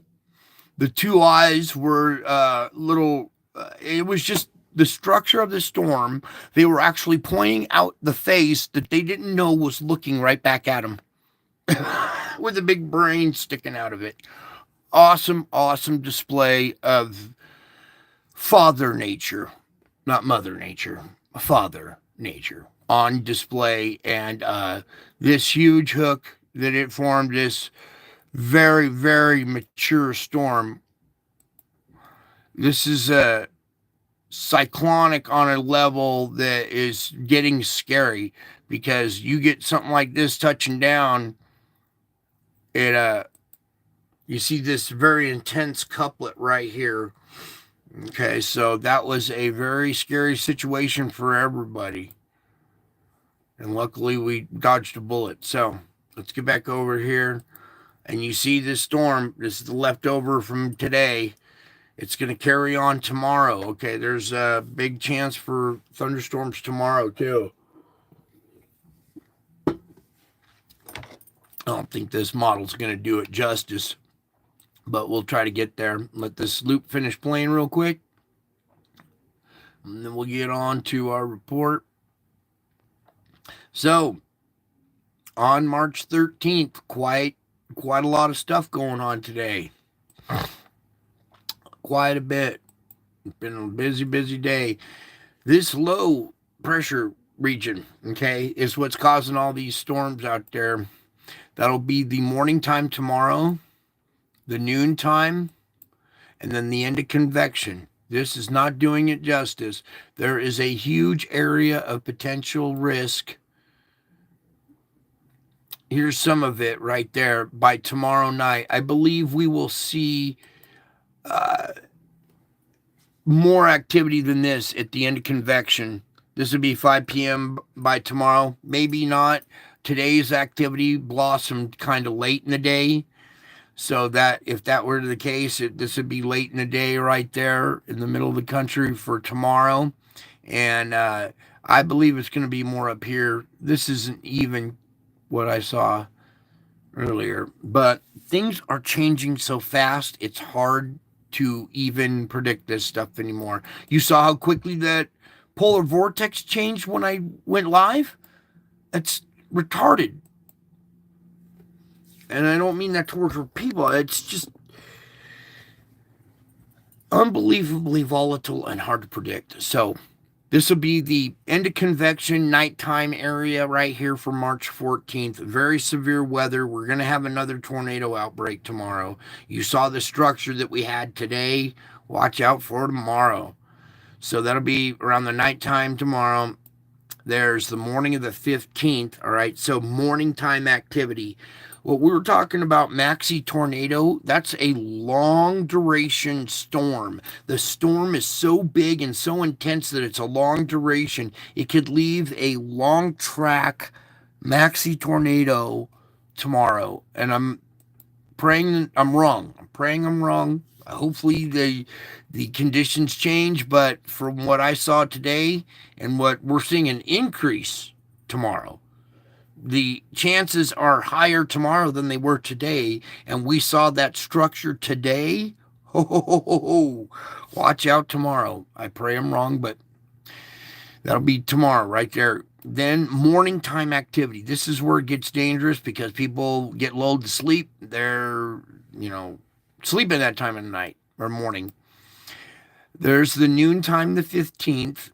The two eyes were little. It was just the structure of the storm. They were actually pointing out the face that they didn't know was looking right back at them, with a big brain sticking out of it. Awesome display of Father Nature, not Mother Nature, Father Nature on display. And this huge hook that it formed, this very mature storm. This is a cyclonic on a level that is getting scary, because you get something like this touching down, it you see this very intense couplet right here. Okay, so that was a very scary situation for everybody. And luckily we dodged a bullet. So let's get back over here. And you see this storm, this is the leftover from today. It's going to carry on tomorrow. Okay, there's a big chance for thunderstorms tomorrow too. I don't think this model's going to do it justice, but we'll try to get there. Let this loop finish playing real quick, and then we'll get on to our report. So, on March 13th, quite a lot of stuff going on today. Quite a bit. It's been a busy day. This low pressure region, okay, is what's causing all these storms out there. That'll be the morning time tomorrow, the noon time, and then the end of convection. This is not doing it justice. There is a huge area of potential risk. Here's some of it right there. By tomorrow night, I believe we will see more activity than this at the end of convection. This would be 5 p.m. by tomorrow. Maybe not. Today's activity blossomed kind of late in the day. So that if that were the case, this would be late in the day right there in the middle of the country for tomorrow. And I believe it's going to be more up here. This isn't even what I saw earlier. But things are changing so fast, it's hard to even predict this stuff anymore. You saw how quickly that polar vortex changed when I went live? It's retarded. And I don't mean that towards people. It's just unbelievably volatile and hard to predict. So this will be the end of convection nighttime area right here for March 14th. Very severe weather. We're going to have another tornado outbreak tomorrow. You saw the structure that we had today. Watch out for tomorrow. So that'll be around the nighttime tomorrow. There's the morning of the 15th. All right. So morning time activity. What we were talking about, Maxi tornado, that's a long duration storm. The storm is so big and so intense that it's a long duration. It could leave a long track maxi tornado tomorrow, and I'm praying I'm wrong. I'm praying I'm wrong. Hopefully the conditions change, but from what I saw today and what we're seeing an increase tomorrow. The chances are higher tomorrow than they were today, and we saw that structure today. Ho ho ho ho ho! Watch out tomorrow. I pray I'm wrong, but that'll be tomorrow right there. Then morning time activity. This is where it gets dangerous because people get lulled to sleep. They're, sleeping that time of the night or morning. There's the noontime, the 15th,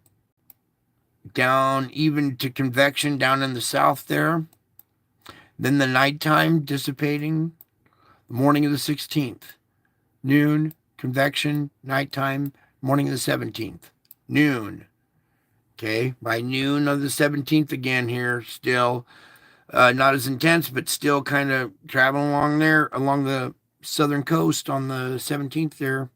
down even to convection down in the south there. Then the nighttime dissipating, the morning of the 16th. Noon, convection, nighttime, morning of the 17th. Noon. Okay, by noon of the 17th again here, still not as intense, but still kind of traveling along there, along the southern coast on the 17th there,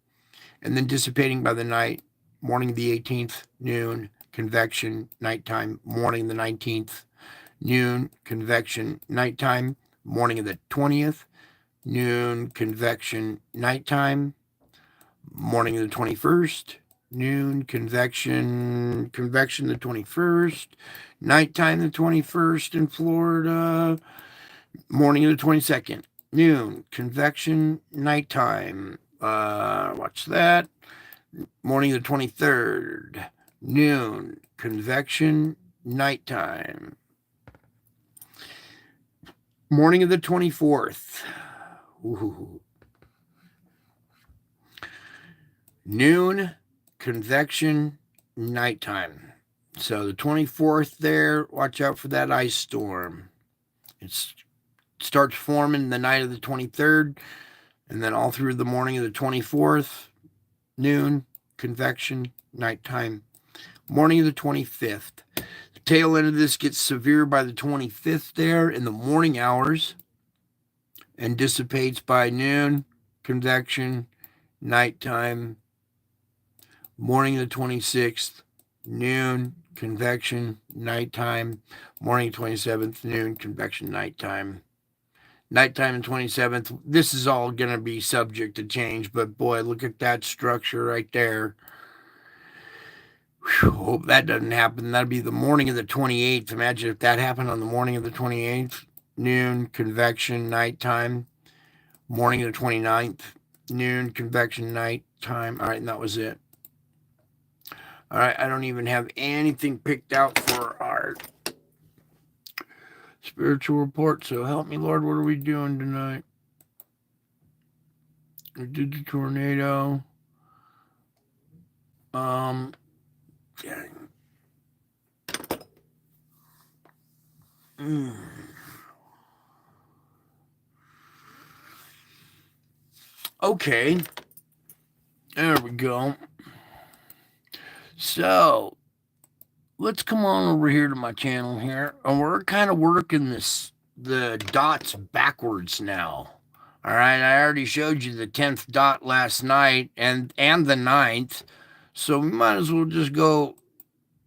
and then dissipating by the night, morning of the 18th, noon, convection, nighttime, morning of the 19th, noon, convection, nighttime, morning of the 20th, noon, convection, nighttime, morning of the 21st, noon, convection the 21st, nighttime the 21st in Florida, morning of the 22nd, noon, convection, nighttime, watch that, morning of the 23rd, noon, convection, nighttime, morning of the 24th, ooh. Noon, convection, nighttime. So the 24th there, watch out for that ice storm. It starts forming the night of the 23rd, and then all through the morning of the 24th, noon, convection, nighttime, morning of the 25th. The tail end of this gets severe by the 25th there in the morning hours and dissipates by noon, convection, nighttime, morning of the 26th, noon, convection, nighttime, morning 27th, noon, convection, nighttime. Nighttime and 27th, this is all going to be subject to change, but boy, look at that structure right there. Whew, hope that doesn't happen. That'd be the morning of the 28th. Imagine if that happened on the morning of the 28th, noon, convection, nighttime, morning of the 29th, noon, convection, nighttime. All right, and that was it. All right, I don't even have anything picked out for our spiritual report, so help me, Lord. What are we doing tonight? We did the tornado. Dang. Okay. There we go. So, let's come on over here to my channel here. And we're kind of working the dots backwards now. All right, I already showed you the 10th dot last night and the 9th. So we might as well just go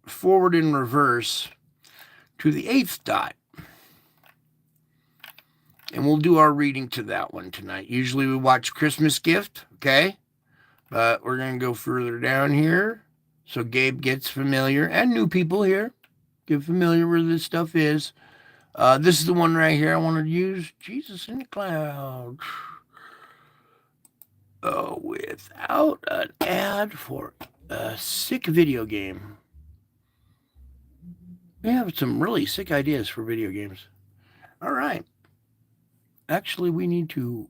forward in reverse to the 8th dot. And we'll do our reading to that one tonight. Usually we watch Christmas Gift, okay? But we're going to go further down here. So Gabe gets familiar, and new people here get familiar where this stuff is. This is the one right here I wanted to use. Jesus in the Clouds. Without an ad for a sick video game. We have some really sick ideas for video games. All right. Actually, we need to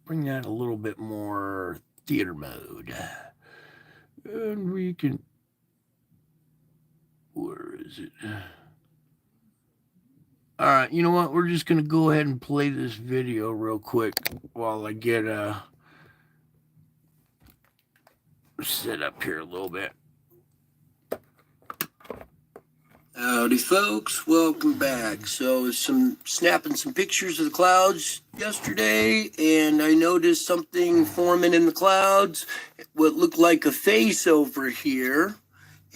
bring that a little bit more theater mode. And we can... Where is it? All right, you know what? We're just going to go ahead and play this video real quick while I get set up here a little bit. Howdy, folks. Welcome back. So, snapping some pictures of the clouds yesterday, and I noticed something forming in the clouds. What looked like a face over here.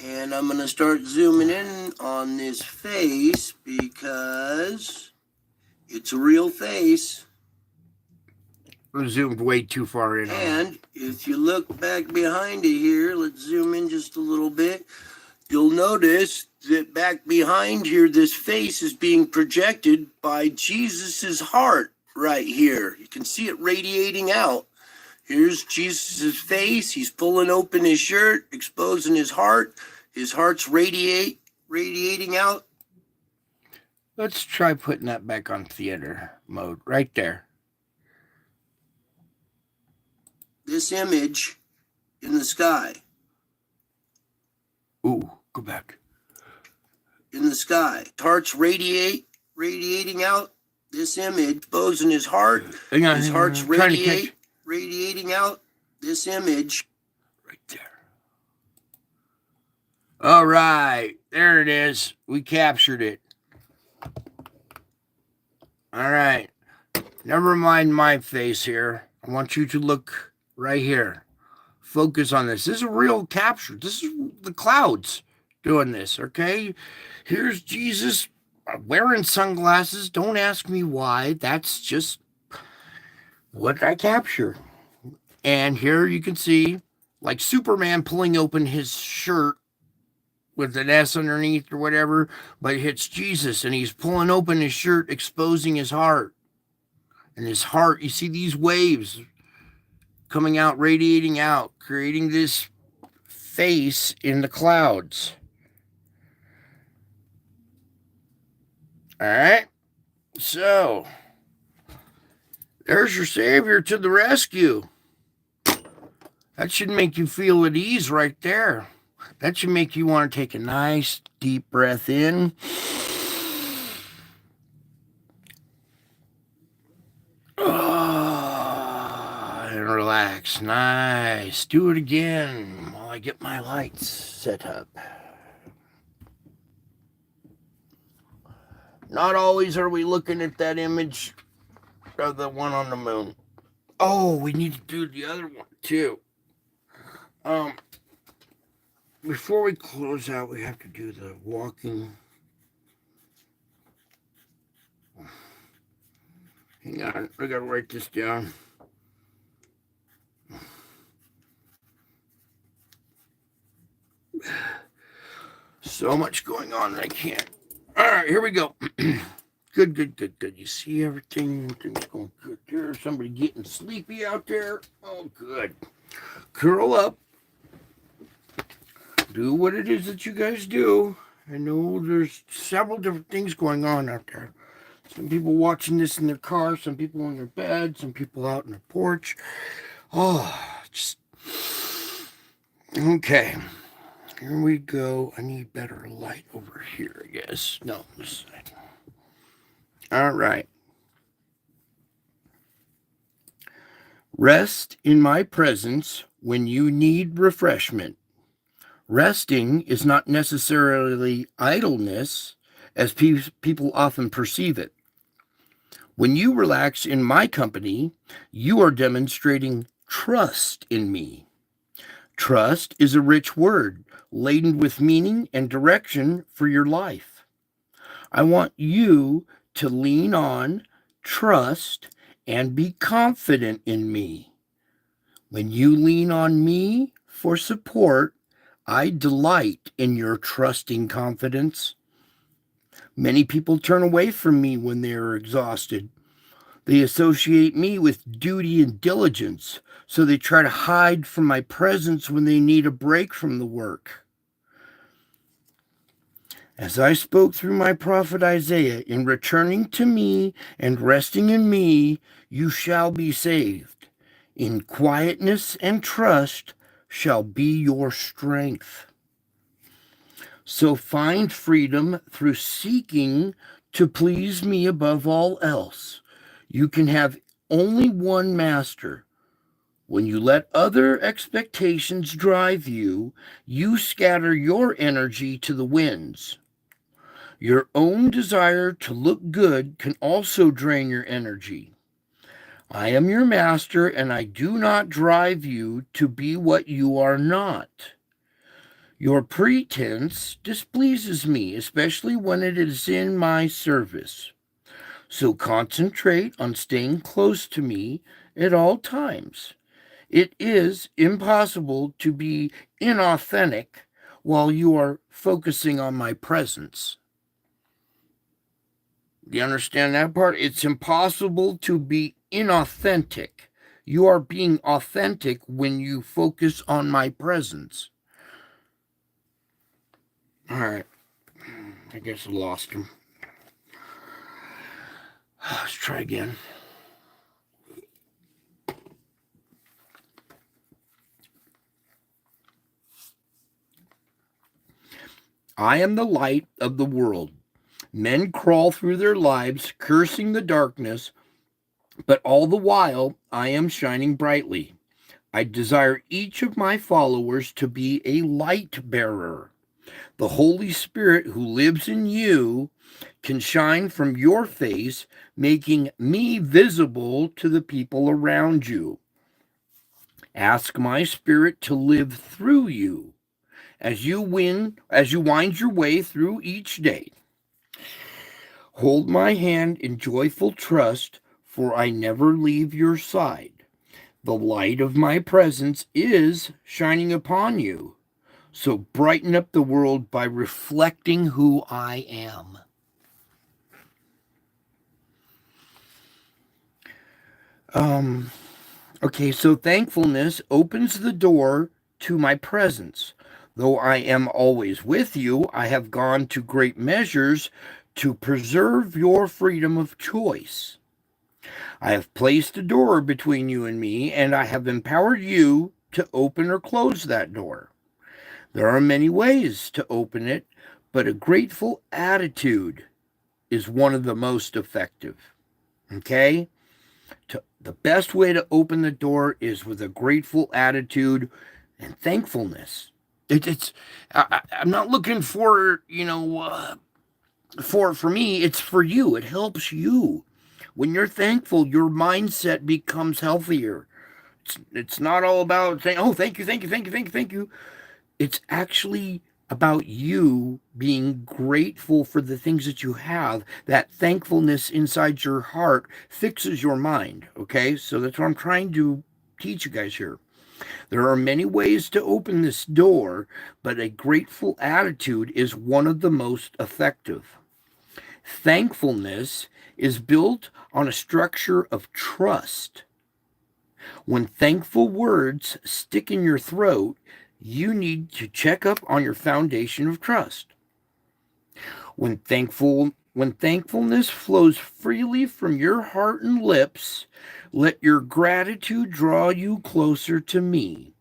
And I'm going to start zooming in on this face because it's a real face. We zoomed way too far in. And if you look back behind it here, let's zoom in just a little bit. You'll notice that back behind here, this face is being projected by Jesus's heart right here. You can see it radiating out. Here's Jesus's face. He's pulling open his shirt, exposing his heart. His heart's radiating out. Let's try putting that back on theater mode right there. This image in the sky. Ooh, go back. In the sky. Heart's radiating out. This image exposing his heart. His heart's radiating out. This image. Right there. All right. There it is. We captured it. All right. Never mind my face here. I want you to look right here. Focus on this. This is a real capture. This is the clouds doing this, okay? Here's Jesus wearing sunglasses. Don't ask me why. That's just what I capture. And here you can see like Superman pulling open his shirt with an S underneath or whatever, but it's Jesus and he's pulling open his shirt, exposing his heart. And his heart, you see these waves coming out, radiating out, creating this face in the clouds. All right. So, there's your Savior to the rescue. That should make you feel at ease right there. That should make you want to take a nice deep breath in. And relax. Nice. Do it again while I get my lights set up. Not always are we looking at that image of the one on the moon. Oh, we need to do the other one too. Before we close out, we have to do the walking. Hang on, I gotta write this down. So much going on that I can't. All right, here we go. Good. You see everything? Everything's going good there. Somebody getting sleepy out there? Oh, good. Curl up. Do what it is that you guys do. I know there's several different things going on out there. Some people watching this in their car, some people on their bed, some people out on their porch. Oh, just... Okay. Here we go. I need better light over here, I guess. No, this side. All right. Rest in my presence when you need refreshment. Resting is not necessarily idleness, as people often perceive it. When you relax in my company, you are demonstrating trust in me. Trust is a rich word, laden with meaning and direction for your life. I want you to lean on, trust, and be confident in me. When you lean on me for support, I delight in your trusting confidence. Many people turn away from me when they are exhausted. They associate me with duty and diligence, so they try to hide from my presence when they need a break from the work. As I spoke through my prophet Isaiah, in returning to me and resting in me, you shall be saved. In quietness and trust shall be your strength. So find freedom through seeking to please me above all else. You can have only one master. When you let other expectations drive you, you scatter your energy to the winds. Your own desire to look good can also drain your energy. I am your master, and I do not drive you to be what you are not. Your pretense displeases me, especially when it is in my service. So concentrate on staying close to me at all times. It is impossible to be inauthentic while you are focusing on my presence. Do you understand that part? It's impossible to be inauthentic. You are being authentic when you focus on my presence. All right. I guess I lost him. Let's try again. I am the light of the world. Men crawl through their lives cursing the darkness, but all the while I am shining brightly. I desire each of my followers to be a light bearer. The Holy Spirit who lives in you can shine from your face, making me visible to the people around you. Ask my Spirit to live through you as you wind your way through each day. Hold my hand in joyful trust, for I never leave your side. The light of my presence is shining upon you. So brighten up the world by reflecting who I am. Okay, so thankfulness opens the door to my presence. Though I am always with you, I have gone to great measures to preserve your freedom of choice. I have placed a door between you and me, and I have empowered you to open or close that door. There are many ways to open it, but a grateful attitude is one of the most effective. Okay? The best way to open the door is with a grateful attitude and thankfulness. I'm not looking for, for me, it's for you. It helps you. When you're thankful, your mindset becomes healthier. It's not all about saying, oh, thank you, thank you, thank you, thank you, thank you. It's actually about you being grateful for the things that you have. That thankfulness inside your heart fixes your mind. Okay, so that's what I'm trying to teach you guys here. There are many ways to open this door, but a grateful attitude is one of the most effective. Thankfulness is built on a structure of trust. When thankful words stick in your throat, you need to check up on your foundation of trust. When thankfulness flows freely from your heart and lips, let your gratitude draw you closer to me.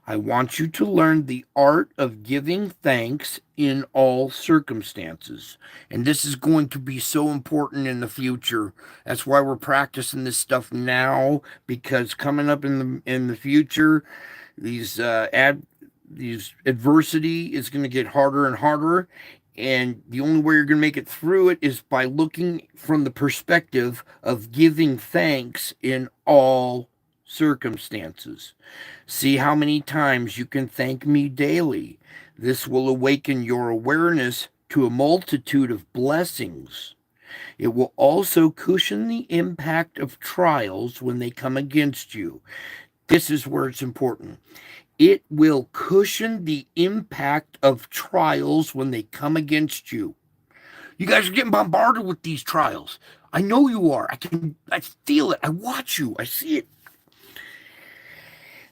I want you to learn the art of giving thanks in all circumstances. And this is going to be so important in the future. That's why we're practicing this stuff now, because coming up in the future, these adversity is going to get harder and harder, and the only way you're going to make it through it is by looking from the perspective of giving thanks in all circumstances. See how many times you can thank me daily. This will awaken your awareness to a multitude of blessings. It will also cushion the impact of trials when they come against you. This is where it's important. It will cushion the impact of trials when they come against you. You guys are getting bombarded with these trials. I know you are. I feel it. I watch you. I see it.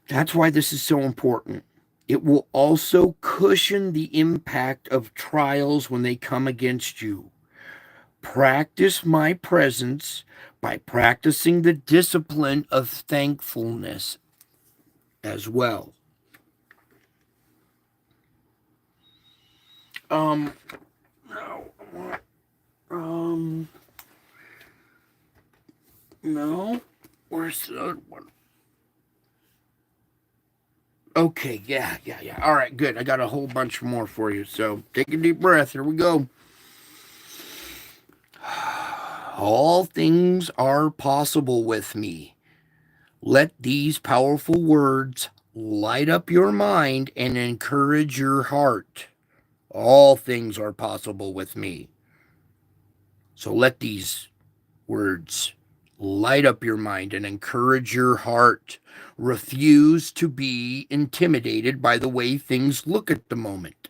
That's why this is so important. It will also cushion the impact of trials when they come against you. Practice my presence by practicing the discipline of thankfulness as well. No, no, where's the other one? Okay, yeah. All right, good. I got a whole bunch more for you. So take a deep breath. Here we go. All things are possible with me. Let these powerful words light up your mind and encourage your heart. All things are possible with me. So let these words light up your mind and encourage your heart. Refuse to be intimidated by the way things look at the moment.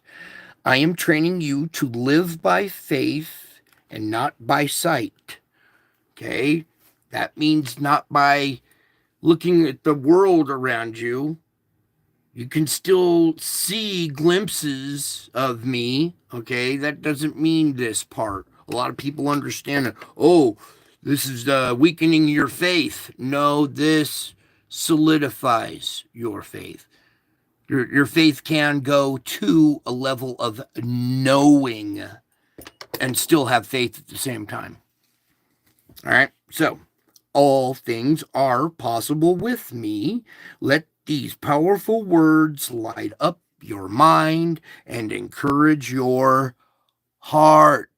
I am training you to live by faith and not by sight. Okay? That means not by looking at the world around you. You can still see glimpses of me. Okay? That doesn't mean this part. A lot of people understand that, oh, this is weakening your faith. No, this solidifies your faith. Your faith can go to a level of knowing and still have faith at the same time. All right. So, all things are possible with me. Let these powerful words light up your mind and encourage your heart.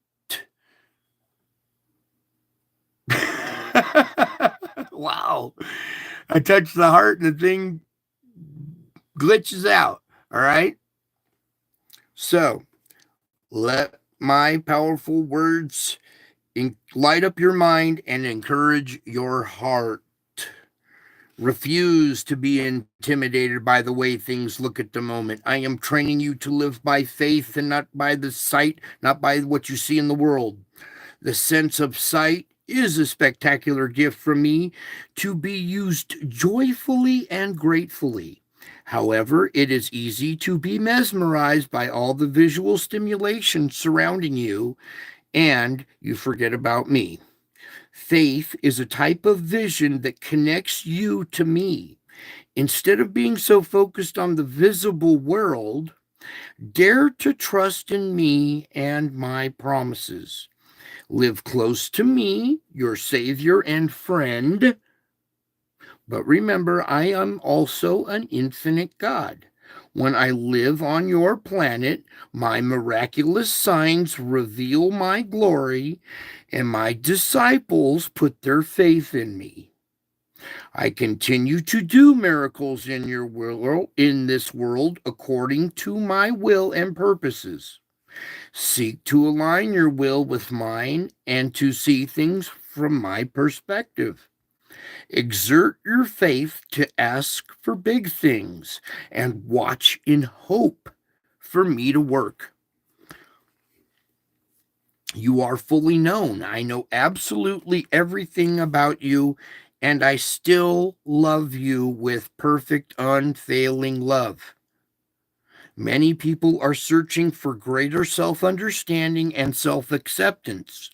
Wow. I touch the heart and the thing glitches out. All right. So, let my powerful words light up your mind and encourage your heart. Refuse to be intimidated by the way things look at the moment. I am training you to live by faith and not by the sight, not by what you see in the world. The sense of sight is a spectacular gift from me to be used joyfully and gratefully. However, it is easy to be mesmerized by all the visual stimulation surrounding you, and you forget about me. Faith is a type of vision that connects you to me. Instead of being so focused on the visible world, dare to trust in me and my promises. Live close to me, your Savior and friend. But remember, I am also an infinite God. When I live on your planet, my miraculous signs reveal my glory, and my disciples put their faith in me. I continue to do miracles in your world, in this world, according to my will and purposes. Seek to align your will with mine and to see things from my perspective. Exert your faith to ask for big things and watch in hope for me to work. You are fully known. I know absolutely everything about you, and I still love you with perfect, unfailing love. Many people are searching for greater self understanding and self acceptance.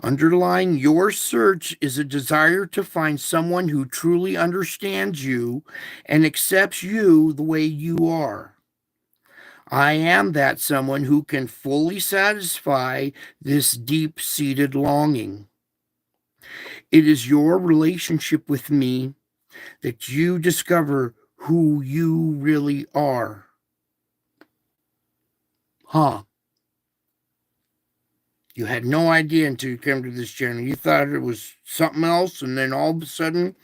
Underlying your search is a desire to find someone who truly understands you and accepts you the way you are. I am that someone who can fully satisfy this deep seated longing. It is your relationship with me that you discover who you really are. Huh. You had no idea until you came to this channel. You thought it was something else, and then all of a sudden,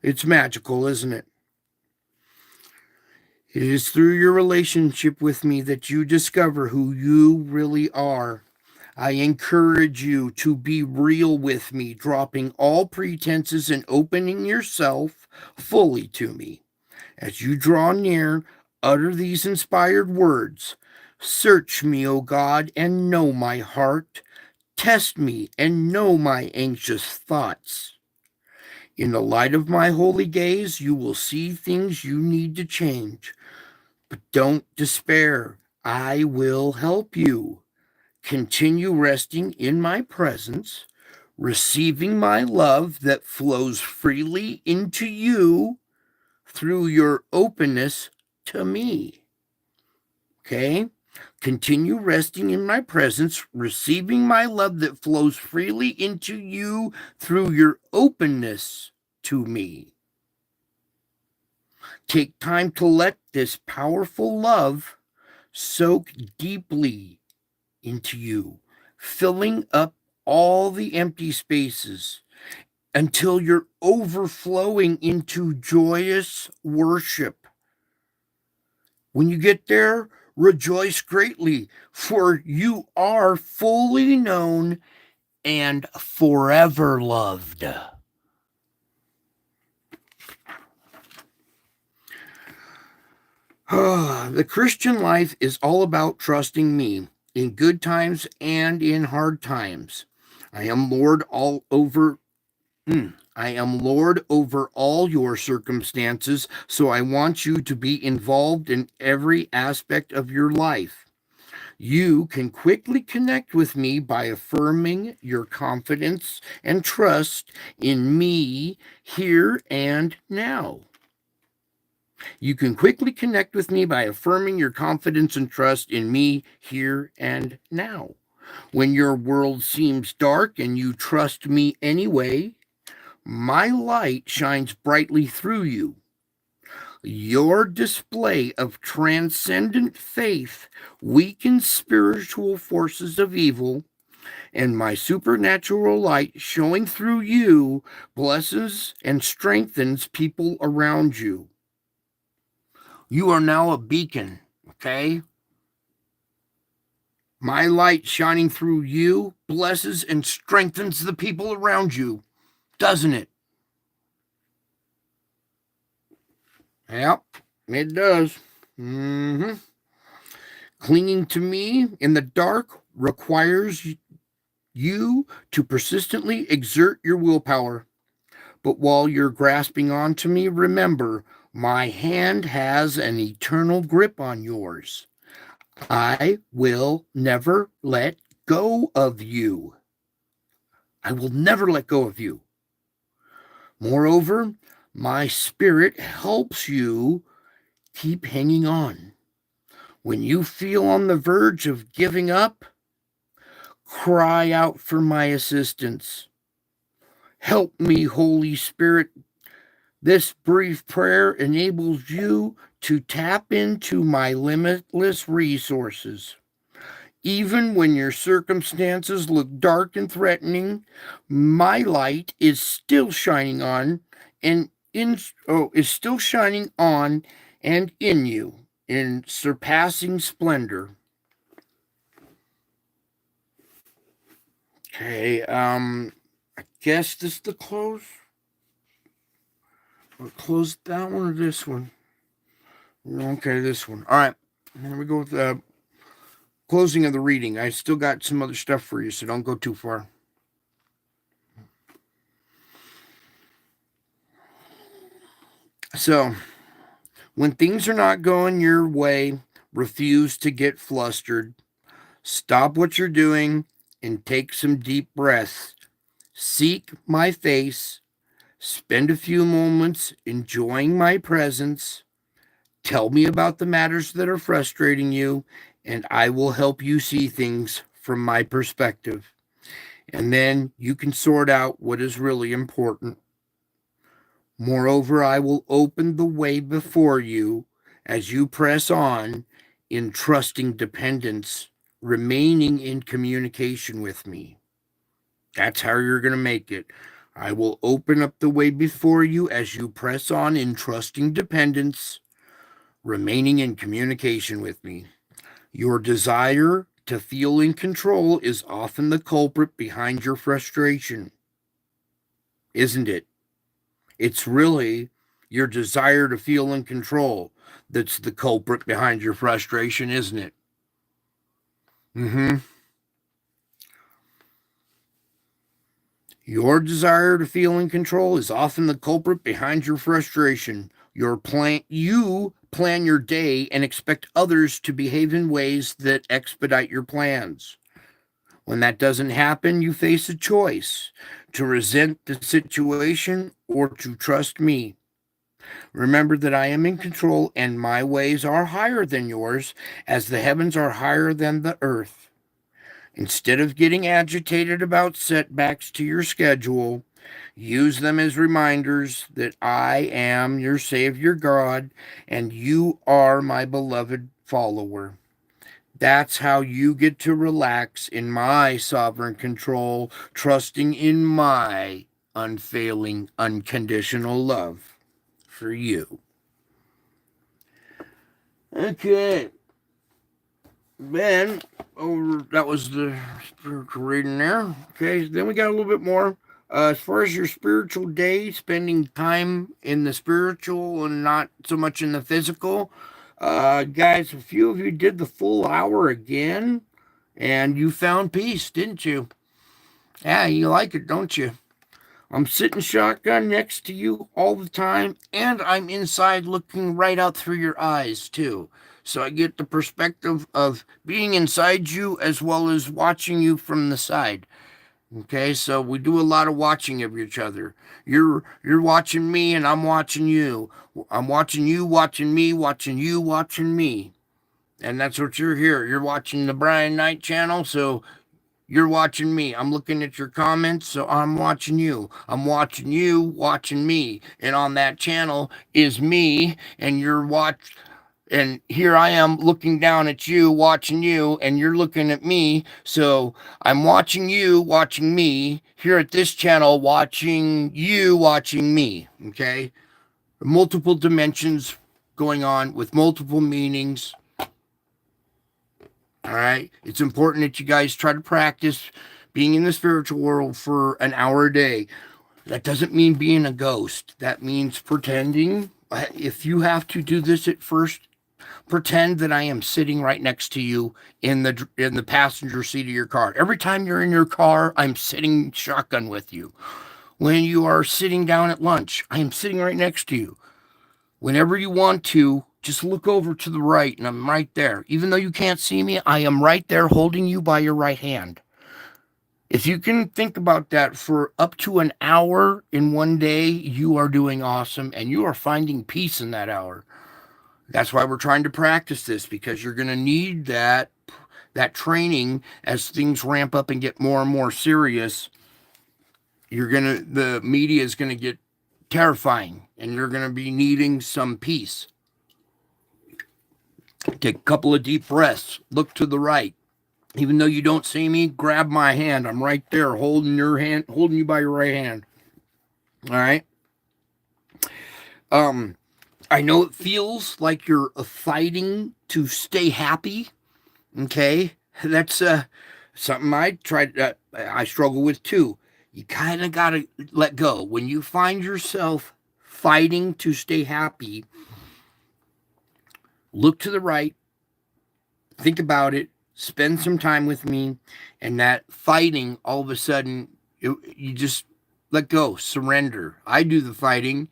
it's magical, isn't it? It is through your relationship with me that you discover who you really are. I encourage you to be real with me, dropping all pretenses and opening yourself fully to me. As you draw near, utter these inspired words. Search me, O God, and know my heart. Test me and know my anxious thoughts. In the light of my holy gaze, you will see things you need to change. But don't despair. I will help you. Continue resting in my presence, receiving my love that flows freely into you through your openness to me. Okay? Continue resting in my presence, receiving my love that flows freely into you through your openness to me. Take time to let this powerful love soak deeply into you, filling up all the empty spaces until you're overflowing into joyous worship. When you get there, rejoice greatly, for you are fully known and forever loved. The Christian life is all about trusting me in good times and in hard times. I am Lord all over. I am Lord over all your circumstances, so I want you to be involved in every aspect of your life. You can quickly connect with me by affirming your confidence and trust in me here and now. You can quickly connect with me by affirming your confidence and trust in me here and now. When your world seems dark and you trust me anyway, my light shines brightly through you. Your display of transcendent faith weakens spiritual forces of evil, and my supernatural light showing through you blesses and strengthens people around you. You are now a beacon, okay? My light shining through you blesses and strengthens the people around you, doesn't it? Yep, it does. Clinging to me in the dark requires you to persistently exert your willpower. But while you're grasping onto me, remember, my hand has an eternal grip on yours. I will never let go of you. I will never let go of you. Moreover, my spirit helps you keep hanging on. When you feel on the verge of giving up, cry out for my assistance. Help me, Holy Spirit. This brief prayer enables you to tap into my limitless resources. Even when your circumstances look dark and threatening, my light is still shining on and is still shining on and in you in surpassing splendor. Okay, I guess this is the close. We'll close that one or this one. Okay, this one. All right, here we go with the closing of the reading. I still got some other stuff for you, so don't go too far. So, when things are not going your way, refuse to get flustered. Stop what you're doing and take some deep breaths. Seek my face. Spend a few moments enjoying my presence. Tell me about the matters that are frustrating you, and I will help you see things from my perspective. And then you can sort out what is really important. Moreover, I will open the way before you as you press on in trusting dependence, remaining in communication with me. That's how you're going to make it. I will open up the way before you as you press on in trusting dependence, remaining in communication with me. Your desire to feel in control is often the culprit behind your frustration, isn't it? It's really your desire to feel in control that's the culprit behind your frustration, isn't it? Your desire to feel in control is often the culprit behind your frustration. You plan your day and expect others to behave in ways that expedite your plans. When that doesn't happen, you face a choice: to resent the situation or to trust me. Remember that I am in control and my ways are higher than yours, as the heavens are higher than the earth. Instead of getting agitated about setbacks to your schedule, use them as reminders that I am your Savior God and you are my beloved follower. That's how you get to relax in my sovereign control, trusting in my unfailing, unconditional love for you. Okay. Then, that was the spiritual reading there. Okay, then we got a little bit more. As far as your spiritual day, spending time in the spiritual and not so much in the physical. Guys, a few of you did the full hour again, and you found peace, didn't you? Yeah, you like it, don't you? I'm sitting shotgun next to you all the time, and I'm inside looking right out through your eyes, too. So I get the perspective of being inside you as well as watching you from the side. Okay, so we do a lot of watching of each other. You're watching me and I'm watching you. I'm watching you, watching me, watching you, watching me. And that's what you're here. You're watching the Brian Knight channel, so you're watching me. I'm looking at your comments, so I'm watching you. I'm watching you, watching me. And on that channel is me, and you're watch. And here I am looking down at you, watching you, and you're looking at me. So I'm watching you, watching me. Here at this channel, watching you, watching me. Okay? Multiple dimensions going on with multiple meanings. All right. It's important that you guys try to practice being in the spiritual world for an hour a day. That doesn't mean being a ghost. That means pretending. If you have to do this at first, pretend that I am sitting right next to you in the passenger seat of your car. Every time you're in your car, I'm sitting shotgun with you. When you are sitting down at lunch, I am sitting right next to you. Whenever you want to, just look over to the right and I'm right there. Even though you can't see me, I am right there holding you by your right hand. If you can think about that for up to an hour in one day, you are doing awesome and you are finding peace in that hour. That's why we're trying to practice this, because you're going to need that training as things ramp up and get more and more serious. The media is going to get terrifying and you're going to be needing some peace. Take a couple of deep breaths. Look to the right. Even though you don't see me, grab my hand. I'm right there holding you by your right hand. All right. I know it feels like you're fighting to stay happy. Okay. That's something I struggle with too. You kind of got to let go. When you find yourself fighting to stay happy, look to the right, think about it, spend some time with me, and that fighting, all of a sudden, you just let go, surrender. I do the fighting,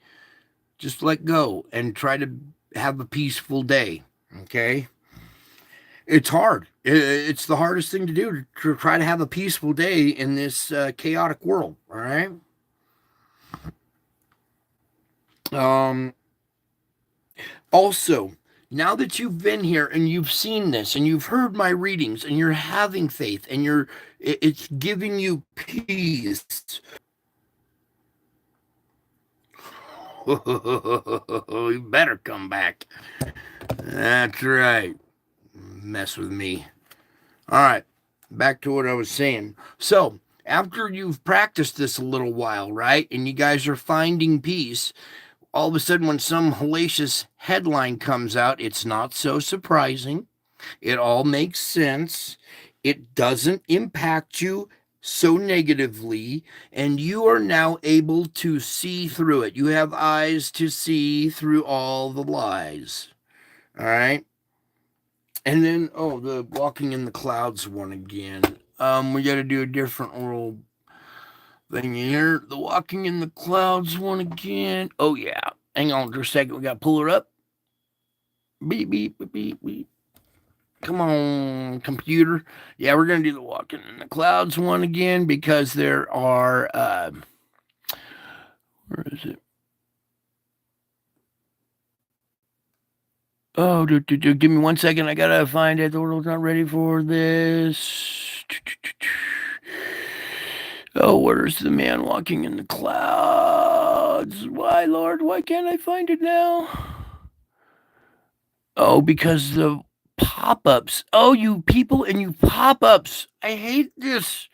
just let go and try to have a peaceful day, okay? It's hard. It's the hardest thing to do, to try to have a peaceful day in this chaotic world, all right? Also, now that you've been here and you've seen this and you've heard my readings and you're having faith and it's giving you peace. You better come back. That's right. Mess with me. All right. Back to what I was saying. So, after you've practiced this a little while, right? And you guys are finding peace, all of a sudden, when some hellacious headline comes out, it's not so surprising. It all makes sense. It doesn't impact you so negatively, and you are now able to see through it. You have eyes to see through all the lies. All right. And then, the walking in the clouds one again. We got to do a different little thing here. The walking in the clouds one again. Oh, yeah. Hang on just a second. We got to pull it up. Beep, beep, beep, beep, beep. Come on, computer. Yeah, we're going to do the walking in the clouds one again because there are, where is it? Oh, give me 1 second. I got to find it. The world's not ready for this. Oh, where's the man walking in the clouds? Why, Lord? Why can't I find it now? Oh, because the pop-ups. Oh, you people and you pop-ups. I hate this.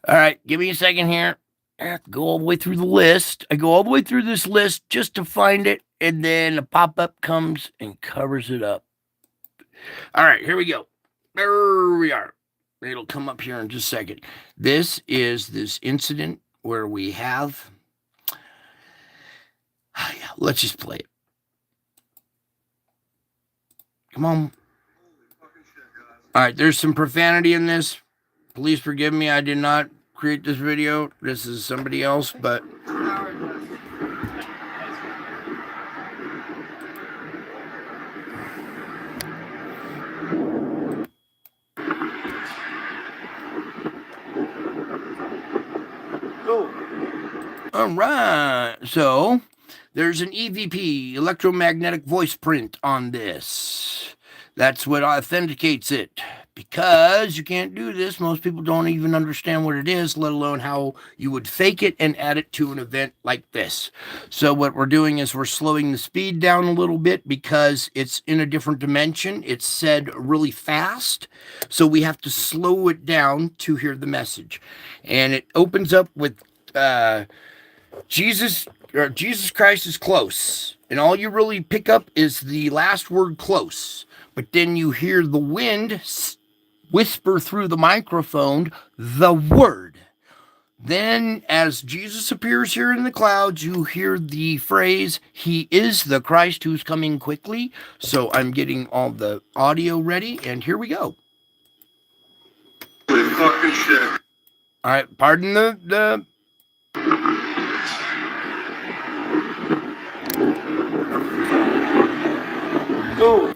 All right, give me a second here. I have to go all the way through the list. I go all the way through this list just to find it, and then a pop-up comes and covers it up. All right, here we go. There we are. It'll come up here in just a second. This is this incident where we have... Let's just play it. Come on. All right, there's some profanity in this. Please forgive me. I did not create this video. This is somebody else, but... All right, so there's an EVP, electromagnetic voice print, on this. That's what authenticates it. Because you can't do this, most people don't even understand what it is, let alone how you would fake it and add it to an event like this. So what we're doing is we're slowing the speed down a little bit because it's in a different dimension. It's said really fast, so we have to slow it down to hear the message. And it opens up with Jesus Christ is close. And all you really pick up is the last word, close. But then you hear the wind whisper through the microphone the word. Then as Jesus appears here in the clouds, you hear the phrase, "He is the Christ who's coming quickly." So I'm getting all the audio ready, and here we go. Holy fucking shit. All right, pardon the... Go.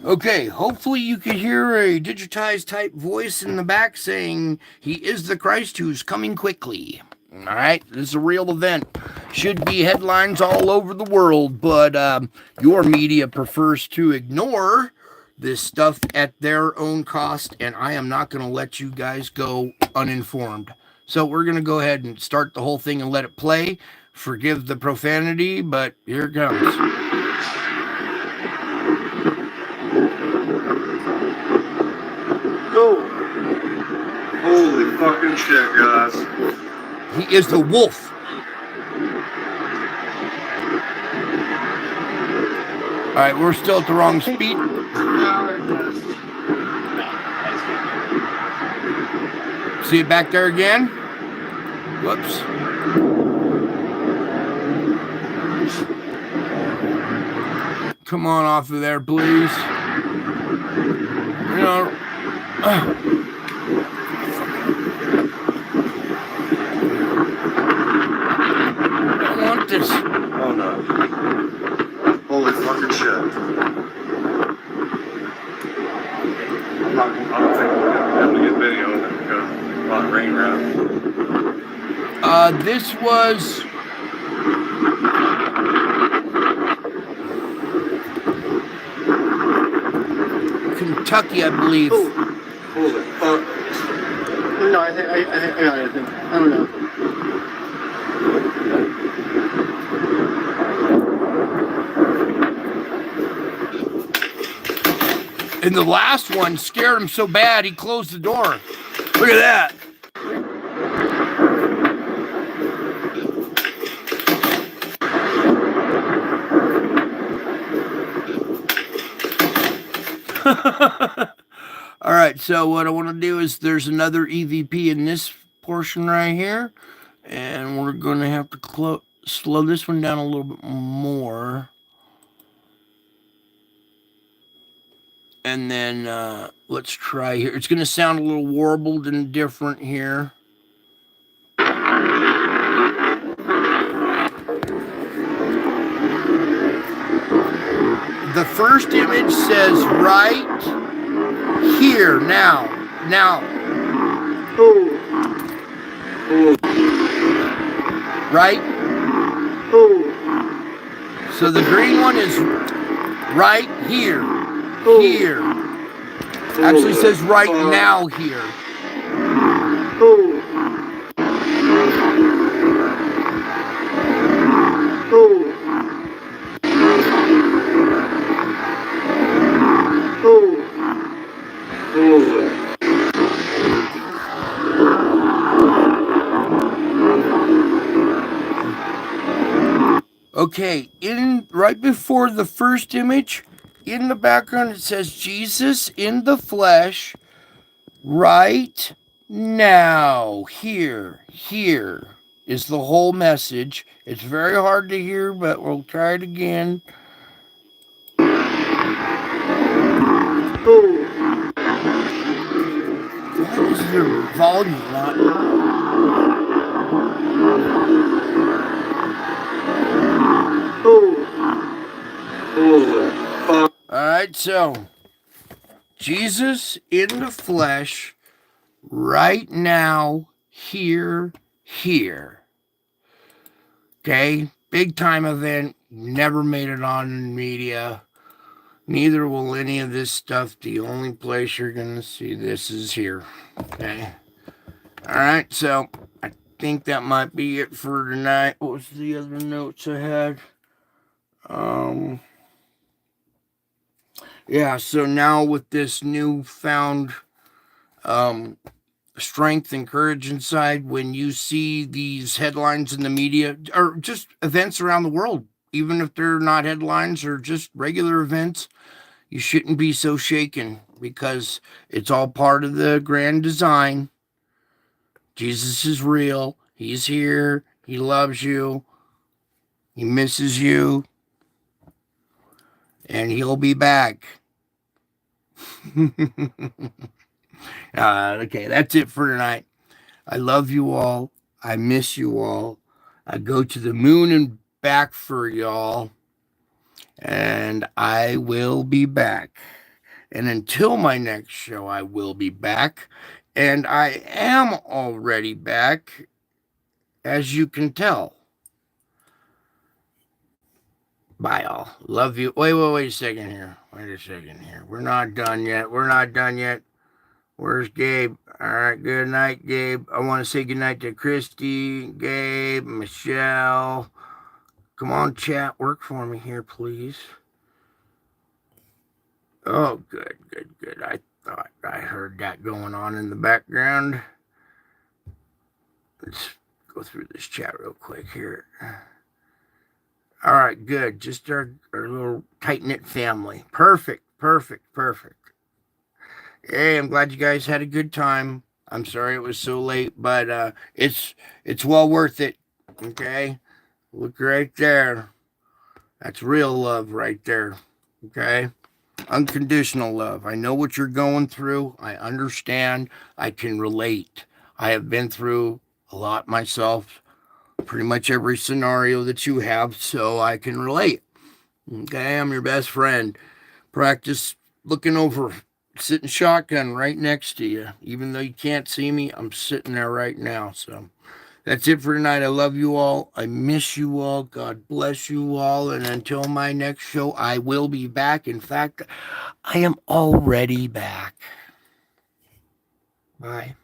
Okay, hopefully you can hear a digitized type voice in the back saying, "He is the Christ who's coming quickly." All right, this is a real event. Should be headlines all over the world, but your media prefers to ignore this stuff at their own cost, and I am not going to let you guys go uninformed. So we're going to go ahead and start the whole thing and let it play. Forgive the profanity, but here it comes. Go. Holy fucking shit, guys. He is the wolf. All right, we're still at the wrong speed. See it back there again? Whoops. Come on off of there, please. You know, I don't want this. Oh no. Holy fucking shit. I don't think we're gonna be able to get video of it because a lot of rain around. This was... Kentucky, I believe. Oh, holy fuck. No, I don't know. And the last one scared him so bad he closed the door. Look at that. All right, so what I want to do is there's another EVP in this portion right here, and we're going to have to slow this one down a little bit more. And then let's try here. It's going to sound a little warbled and different here. The first image says right here, now. Right? So the green one is right here. Here. Actually says right now here. Okay, in right before the first image, in the background it says Jesus in the flesh, right now. Here is the whole message. It's very hard to hear, but we'll try it again. Oh, Why is their volume not? oh, All right, so Jesus in the flesh, right now, here. Okay, big time event. Never made it on media. Neither will any of this stuff. The only place you're gonna see this is here. Okay. All right, so I think that might be it for tonight. What was the other notes I had? Yeah. So now with this newfound strength and courage inside, when you see these headlines in the media or just events around the world, even if they're not headlines or just regular events, you shouldn't be so shaken because it's all part of the grand design. Jesus is real. He's here. He loves you. He misses you. And he'll be back. Okay, that's it for tonight. I love you all. I miss you all. I go to the moon and back for y'all. And I will be back. And until my next show, I will be back. And I am already back, as you can tell. Bye, all. Love you. Wait a second here. Wait a second here. We're not done yet. Where's Gabe? All right, good night, Gabe. I want to say good night to Christy, Gabe, Michelle. Come on, chat. Work for me here, please. Oh, good. I thought I heard that going on in the background. Let's go through this chat real quick here. All right, good. Just our little tight-knit family. Perfect. Hey, I'm glad you guys had a good time. I'm sorry it was so late, but it's well worth it. Okay? Look right there. That's real love right there. Okay? Unconditional love. I know what you're going through. I understand. I can relate. I have been through a lot myself. Pretty much every scenario that you have, so I can relate. Okay? I'm your best friend. Practice looking over, sitting shotgun right next to you. Even though you can't see me, I'm sitting there right now. So that's it for tonight. I love you all. I miss you all. God bless you all. And until my next show, I will be back. In fact, I am already back. Bye.